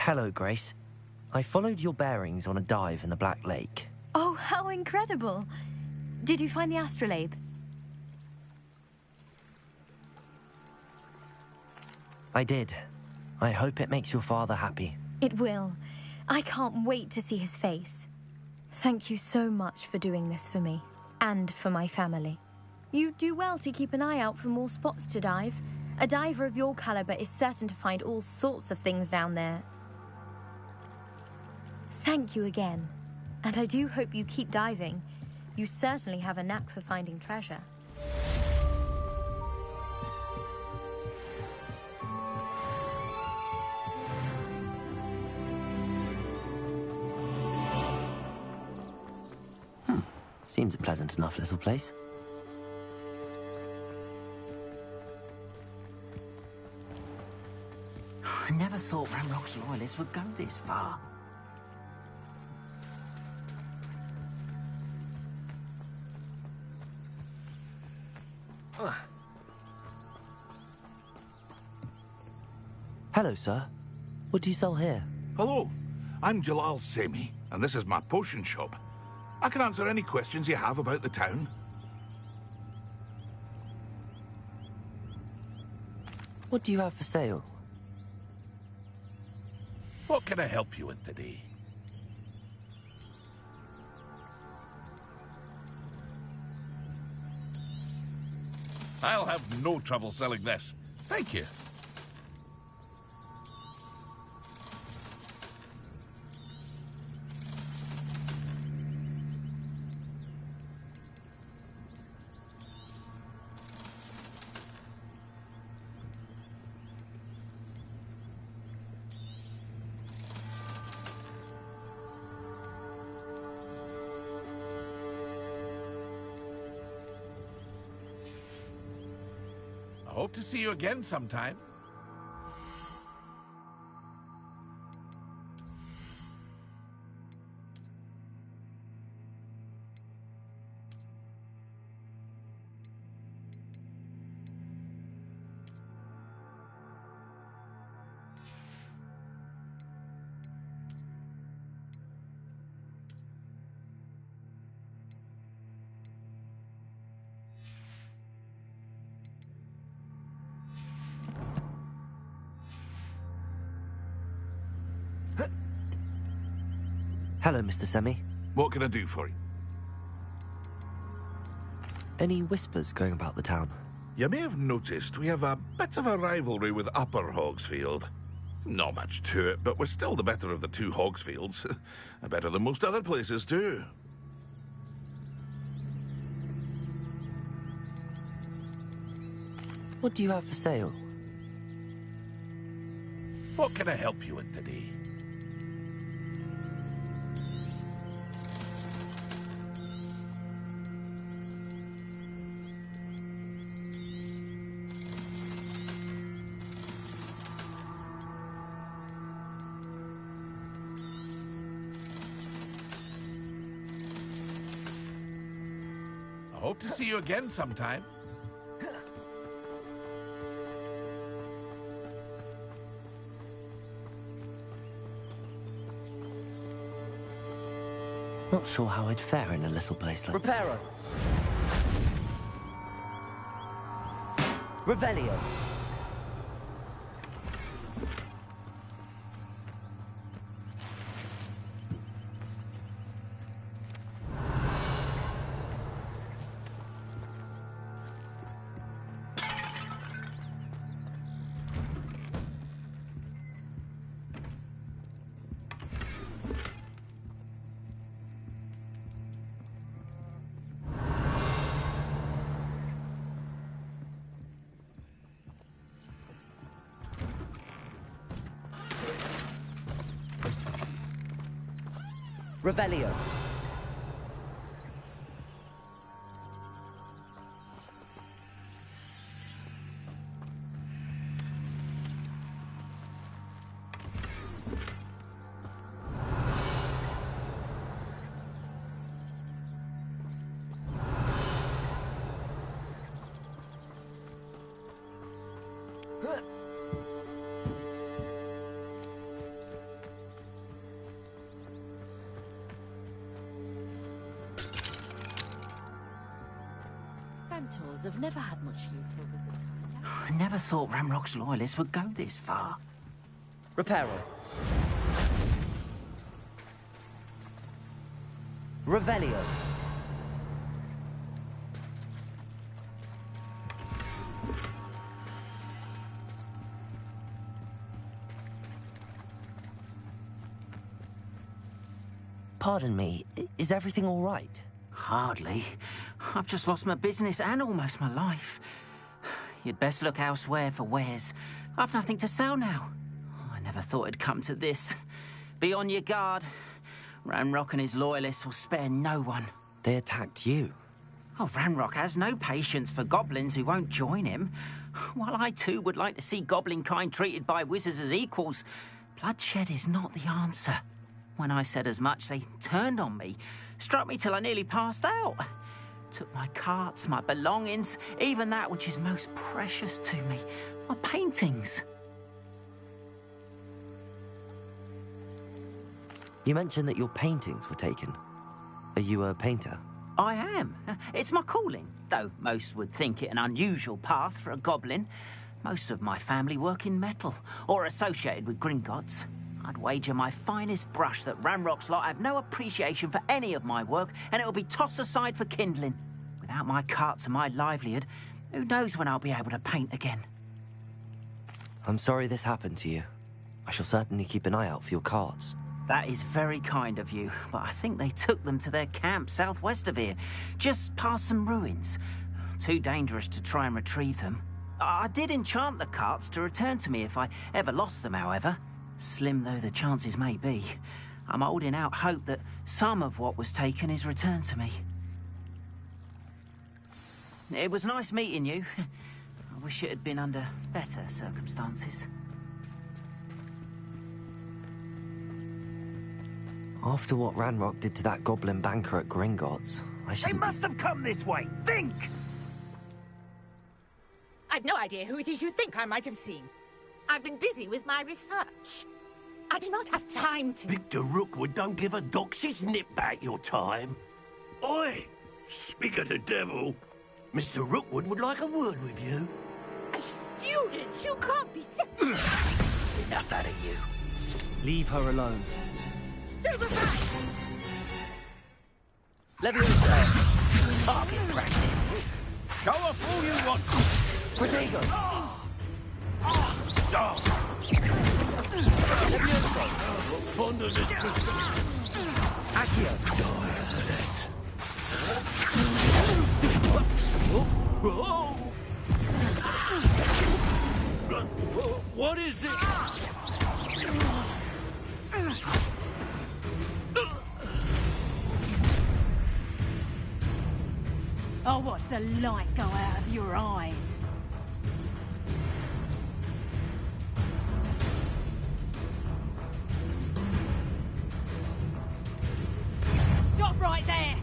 Hello, Grace. I followed your bearings on a dive in the Black Lake. Oh, how incredible! Did you find the astrolabe? I did. I hope it makes your father happy. It will. I can't wait to see his face. Thank you so much for doing this for me, and for my family. You do well to keep an eye out for more spots to dive. A diver of your caliber is certain to find all sorts of things down there. Thank you again. And I do hope you keep diving. You certainly have a knack for finding treasure. Seems a pleasant enough little place. I never thought Ramrock's loyalists would go this far. Hello, sir. What do you sell here? Hello, I'm ㅎㄱ낳, and this is my potion shop. I can answer any questions you have about the town. What do you have for sale? What can I help you with today? I'll have no trouble selling this. Thank you. I hope to see you again sometime. Hello, Mr. Semi. What can I do for you? Any whispers going about the town? You may have noticed we have a bit of a rivalry with Upper Hogsfield. Not much to it, but we're still the better of the two Hogsfields. Better than most other places, too. What do you have for sale? What can I help you with today? I hope to see you again sometime. Not sure how I'd fare in a little place like Reparo. Revelio. Revelio. Cantors have never had much use for visitors. I never thought Ramrock's loyalists would go this far. Reparo. Revelio. Pardon me, is everything all right? Hardly. I've just lost my business and almost my life. You'd best look elsewhere for wares. I've nothing to sell now. I never thought it'd come to this. Be on your guard. Ranrock and his loyalists will spare no one. They attacked you? Oh, Ranrock has no patience for goblins who won't join him. While I too would like to see goblin kind treated by wizards as equals, bloodshed is not the answer. When I said as much, they turned on me, struck me till I nearly passed out. Took my carts, my belongings, even that which is most precious to me, my paintings. You mentioned that your paintings were taken. Are you a painter? I am. It's my calling, though most would think it an unusual path for a goblin. Most of my family work in metal, or associated with Gringotts. I'd wager my finest brush that Ranrock's lot have no appreciation for any of my work, and it'll be tossed aside for kindling. Without my carts and my livelihood, who knows when I'll be able to paint again? I'm sorry this happened to you. I shall certainly keep an eye out for your carts. That is very kind of you, but I think they took them to their camp southwest of here, just past some ruins. Too dangerous to try and retrieve them. I did enchant the carts to return to me if I ever lost them, however. Slim though the chances may be, I'm holding out hope that some of what was taken is returned to me. It was nice meeting you. I wish it had been under better circumstances. After what Ranrock did to that goblin banker at Gringotts, I should... They must have come this way! Think! I've no idea who it is you think I might have seen. I've been busy with my research. I do not have time to... Victor Rookwood don't give a doxy's nip back your time. Oi! Speak of the devil. Mr. Rookwood would like a word with you. A student? You can't be... Enough out of you. Leave her alone. Stupefy! Leviosa! Target practice. Show off all you want. Protego! Leviosa! Fond of this pursuit. Accio! What is it? I'll watch the light go out of your eyes. Stop right there!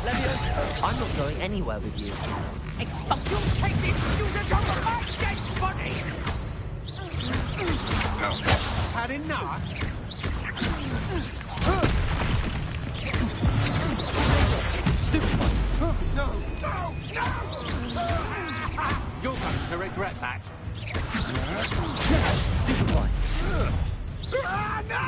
Leviosa, I'm not going anywhere with you. Expulsion! Take this student on the back, dead body! Had enough? Stupid one! No! No! No! You're going to regret that. Stupid one! No!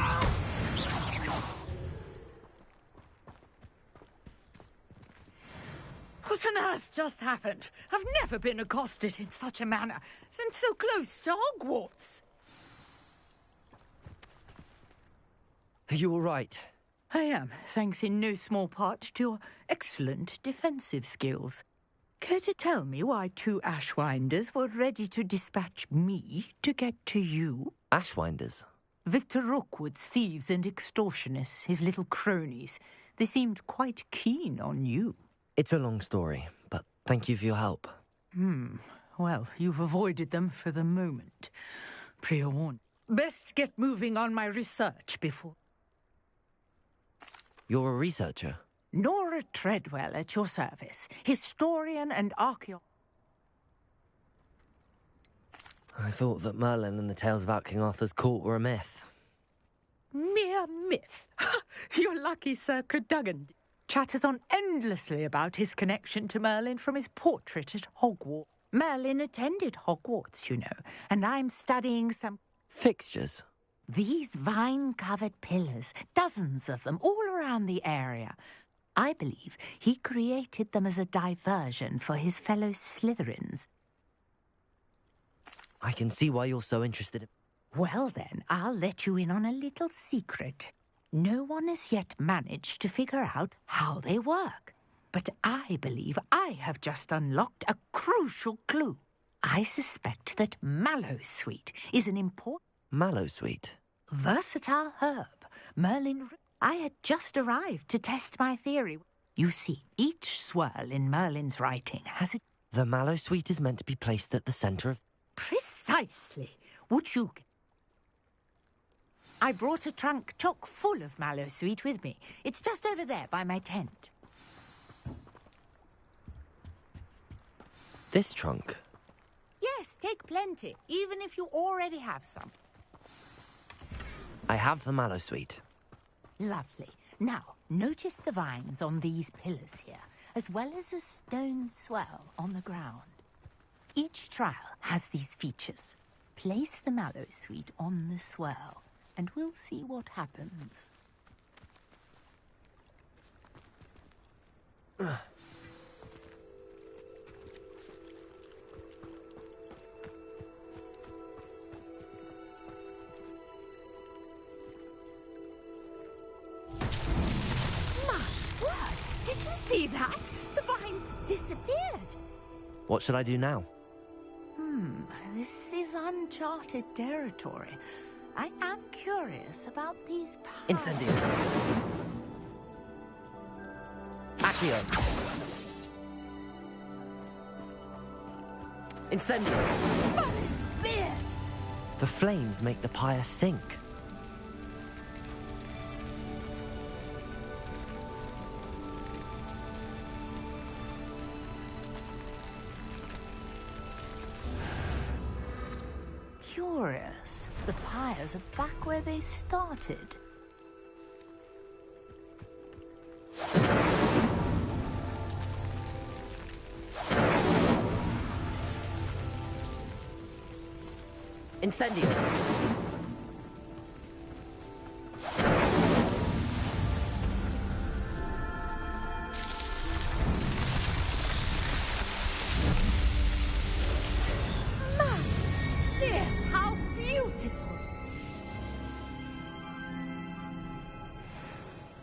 What on earth just happened? I've never been accosted in such a manner, and so close to Hogwarts. Are you all right? I am, thanks in no small part to your excellent defensive skills. Care to tell me why two Ashwinders were ready to dispatch me to get to you? Ashwinders? Victor Rookwood's thieves and extortionists, his little cronies. They seemed quite keen on you. It's a long story, but thank you for your help. Well, you've avoided them for the moment. Pre-warned. Best get moving on my research before... You're a researcher? Nora Treadwell at your service, historian and archaeologist. I thought that Merlin and the tales about King Arthur's court were a myth. Mere myth. You're lucky Sir Cadogan chatters on endlessly about his connection to Merlin from his portrait at Hogwarts. Merlin attended Hogwarts, you know, and I'm studying some... Fixtures? These vine-covered pillars, dozens of them, all around the area. I believe he created them as a diversion for his fellow Slytherins. I can see why you're so interested in... Well then, I'll let you in on a little secret. No one has yet managed to figure out how they work. But I believe I have just unlocked a crucial clue. I suspect that mallowsweet is an important... Mallowsweet? Versatile herb. Merlin... I had just arrived to test my theory. You see, each swirl in Merlin's writing has a... The mallowsweet is meant to be placed at the centre of... Precisely. Would you... I brought a trunk chock full of mallowsweet with me. It's just over there by my tent. This trunk? Yes, take plenty, even if you already have some. I have the mallowsweet. Lovely. Now, notice the vines on these pillars here, as well as a stone swell on the ground. Each trial has these features. Place the mallowsweet on the swell, and we'll see what happens. See that? The vines disappeared. What should I do now? This is uncharted territory. I am curious about these powers. Incendio. Accio. Incendio. But it's fierce. The flames make the pyre sink. Curious. The pyres are back where they started. Incendio.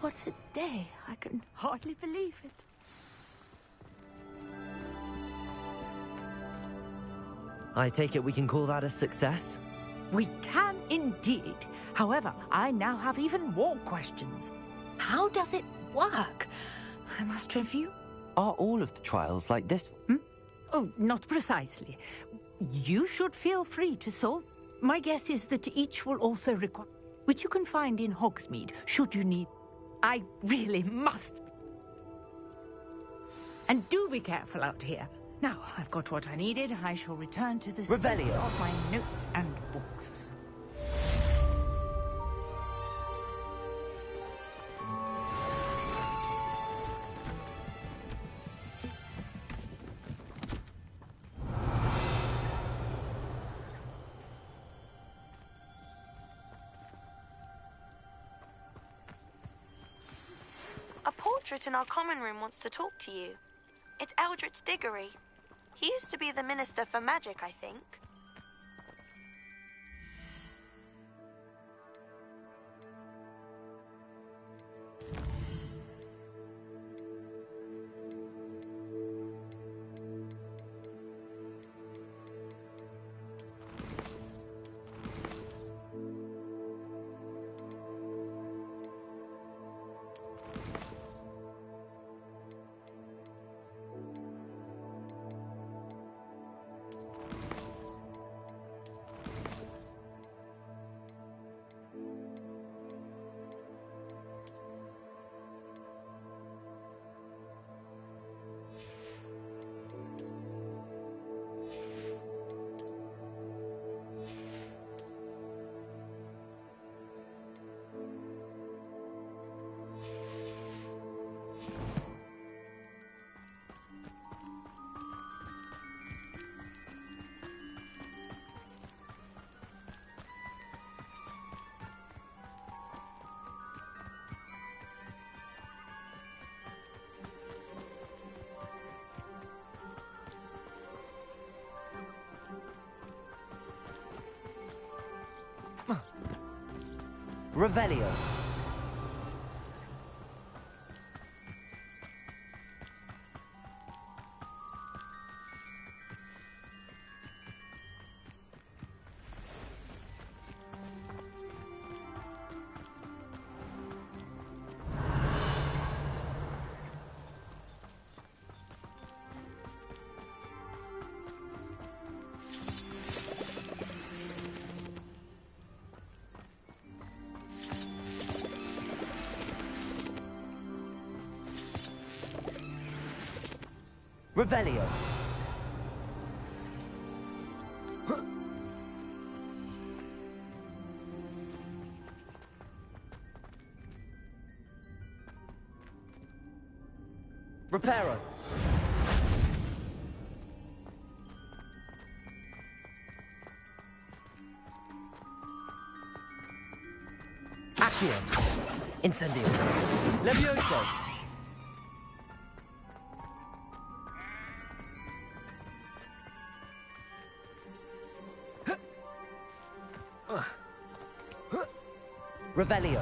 What a day. I can hardly believe it. I take it we can call that a success? We can indeed. However, I now have even more questions. How does it work? I must review. Are all of the trials like this? Oh, not precisely. You should feel free to solve. My guess is that each will also require... which you can find in Hogsmeade, should you need... I really must. And do be careful out here. Now, I've got what I needed. I shall return to the Revelio center of my notes and books. A portrait in our common room wants to talk to you. It's Eldritch Diggory. He used to be the Minister for Magic, I think. Revelio. Revelio. Reparo. Accio. Incendio. Levioso. Revelio.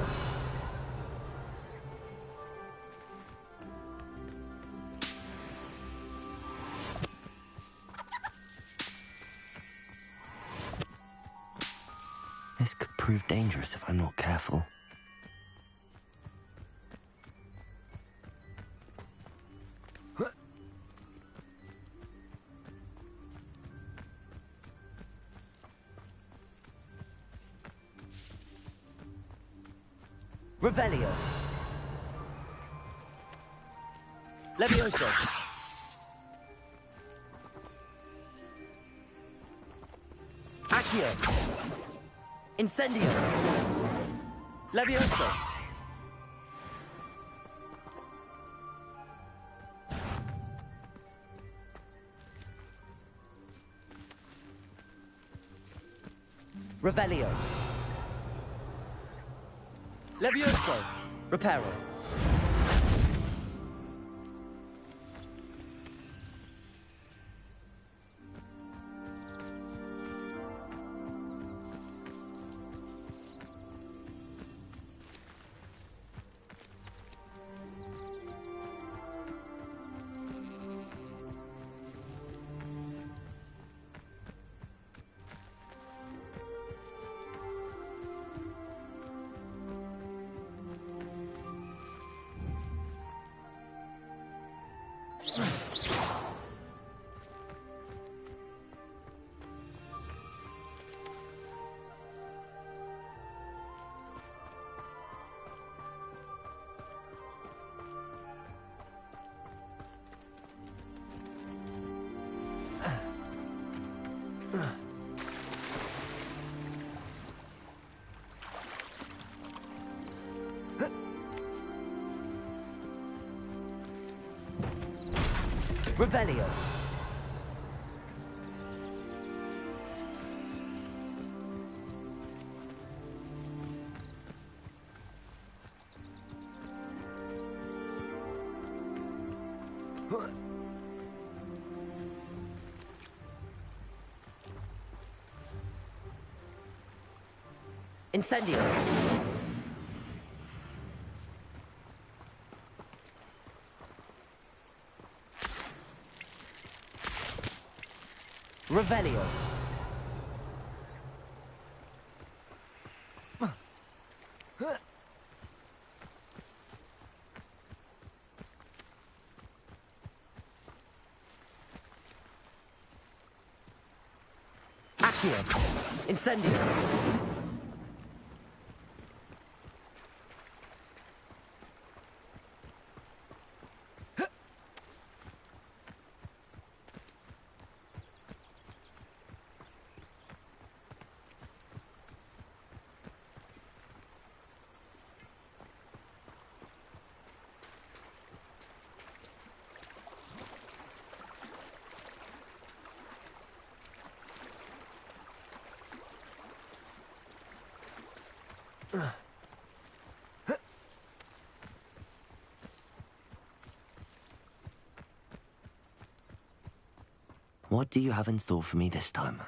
This could prove dangerous if I'm not careful. Revelio. Levioso. Accio. Incendio. Levioso. Revelio. Levioso. Reparo. Revelio. Incendio. Revelio. Accio. Incendio. What do you have in store for me this time?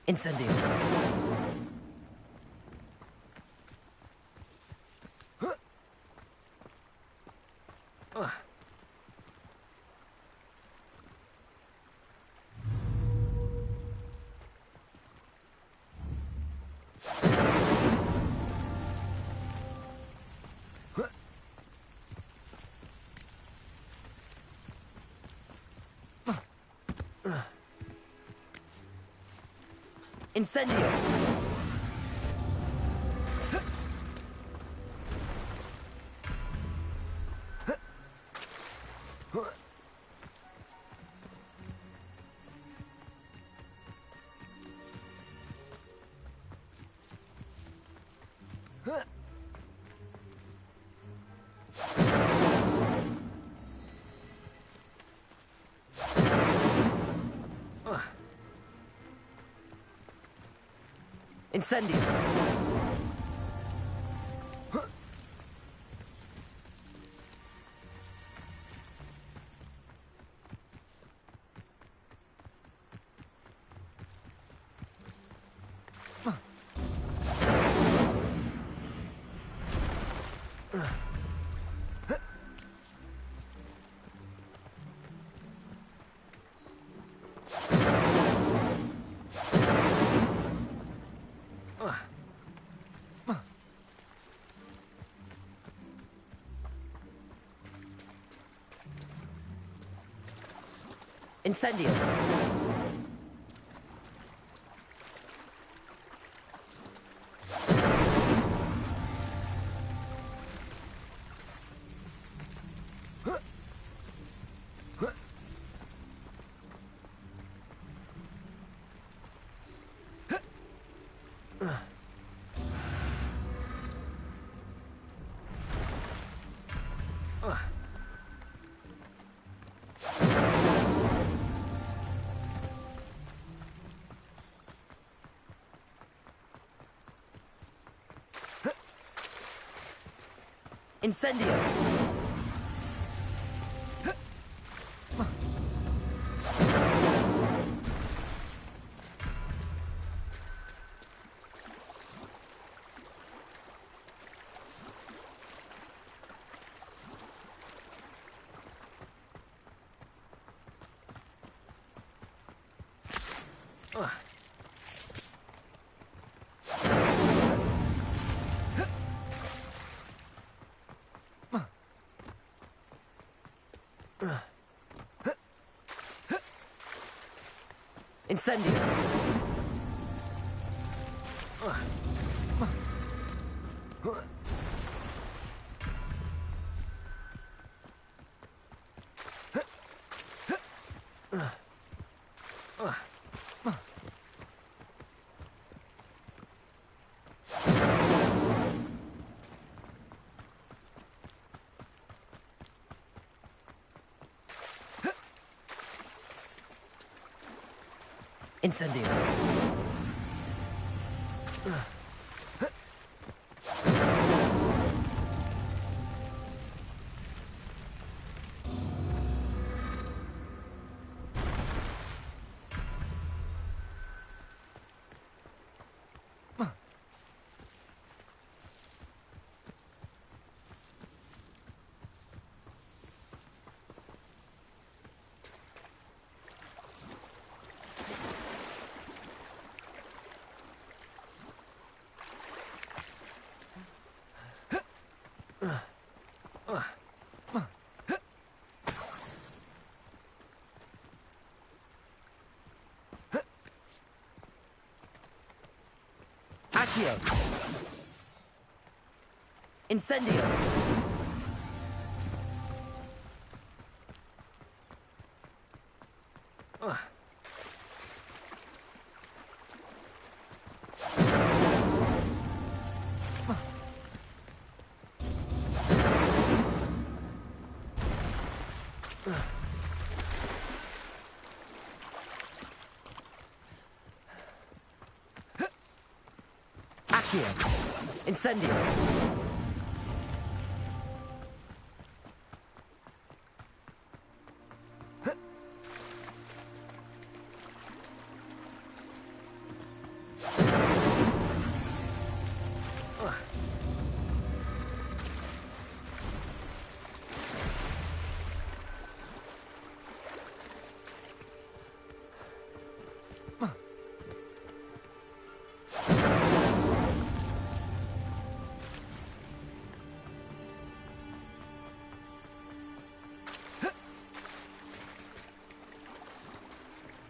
Incendio. Incendio! Incendio! Incendio! Incendio! Incendio! Incendio! Accio! Incendio! Accio! Incendio!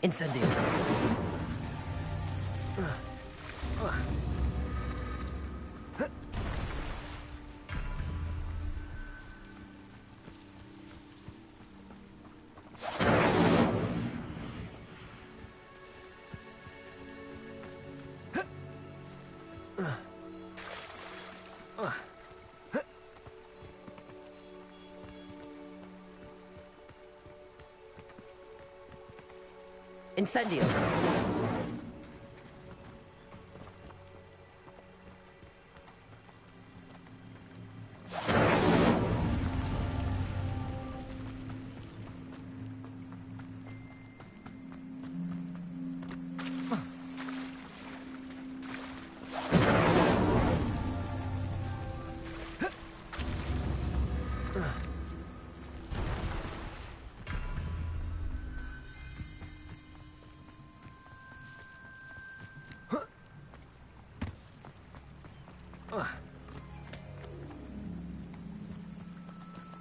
Incendio. Incendio.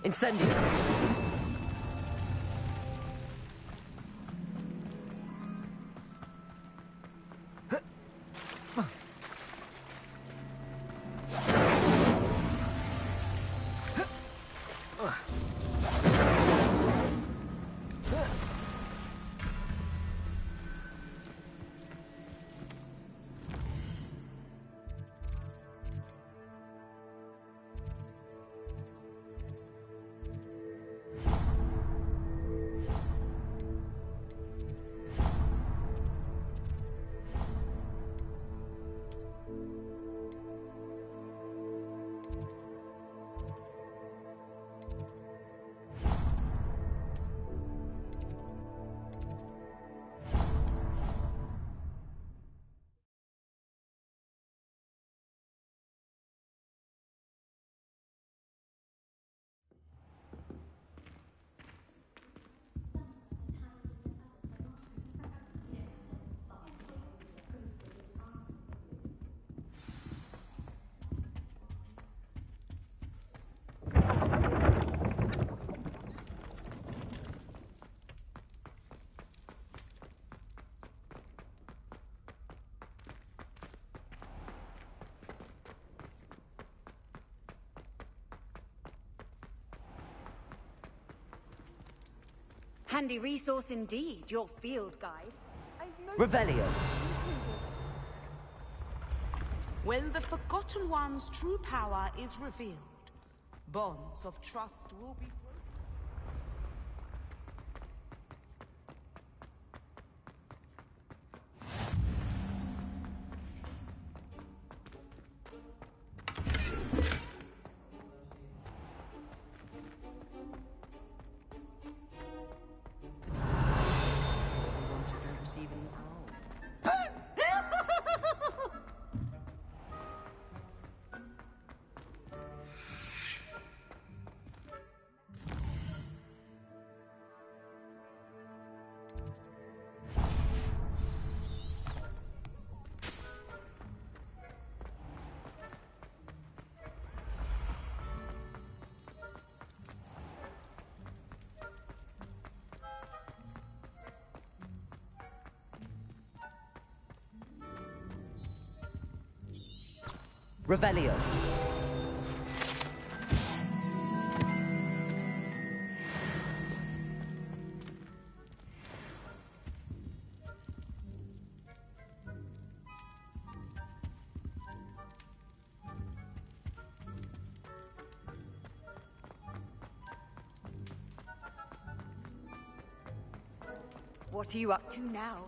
Incendio. Handy resource indeed, your field guide. Revelio. When the Forgotten One's true power is revealed, bonds of trust will be broken. Revelio. What are you up to now?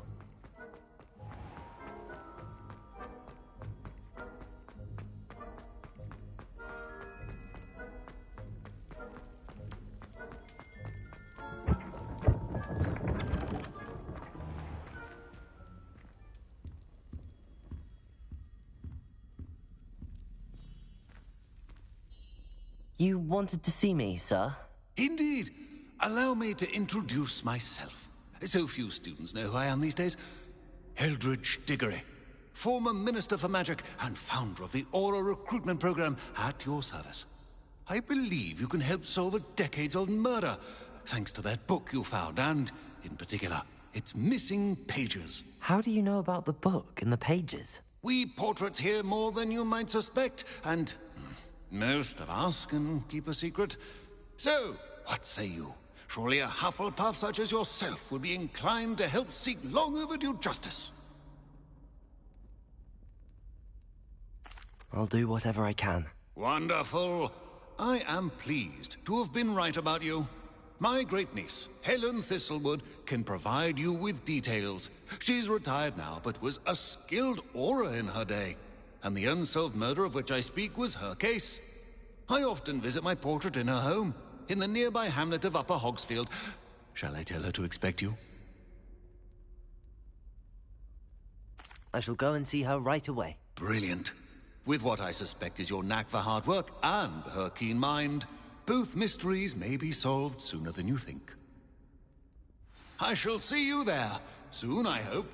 You wanted to see me, sir? Indeed. Allow me to introduce myself. So few students know who I am these days. ㅍㄱန့, former Minister for Magic and founder of the Aura recruitment program, at your service. I believe you can help solve a decades-old murder, thanks to that book you found, and, in particular, It's missing pages. How do you know about the book and the pages? We portraits here more than you might suspect, and most of us can keep a secret. So, what say you? Surely a Hufflepuff such as yourself would be inclined to help seek long overdue justice. I'll do whatever I can. Wonderful. I am pleased to have been right about you. My great-niece, Helen Thistlewood, can provide you with details. She's retired now, but was a skilled aura in her day. And the unsolved murder of which I speak was her case. I often visit my portrait in her home, in the nearby hamlet of Upper Hogsfield. Shall I tell her to expect you? I shall go and see her right away. Brilliant. With what I suspect is your knack for hard work and her keen mind, both mysteries may be solved sooner than you think. I shall see you there, soon I hope.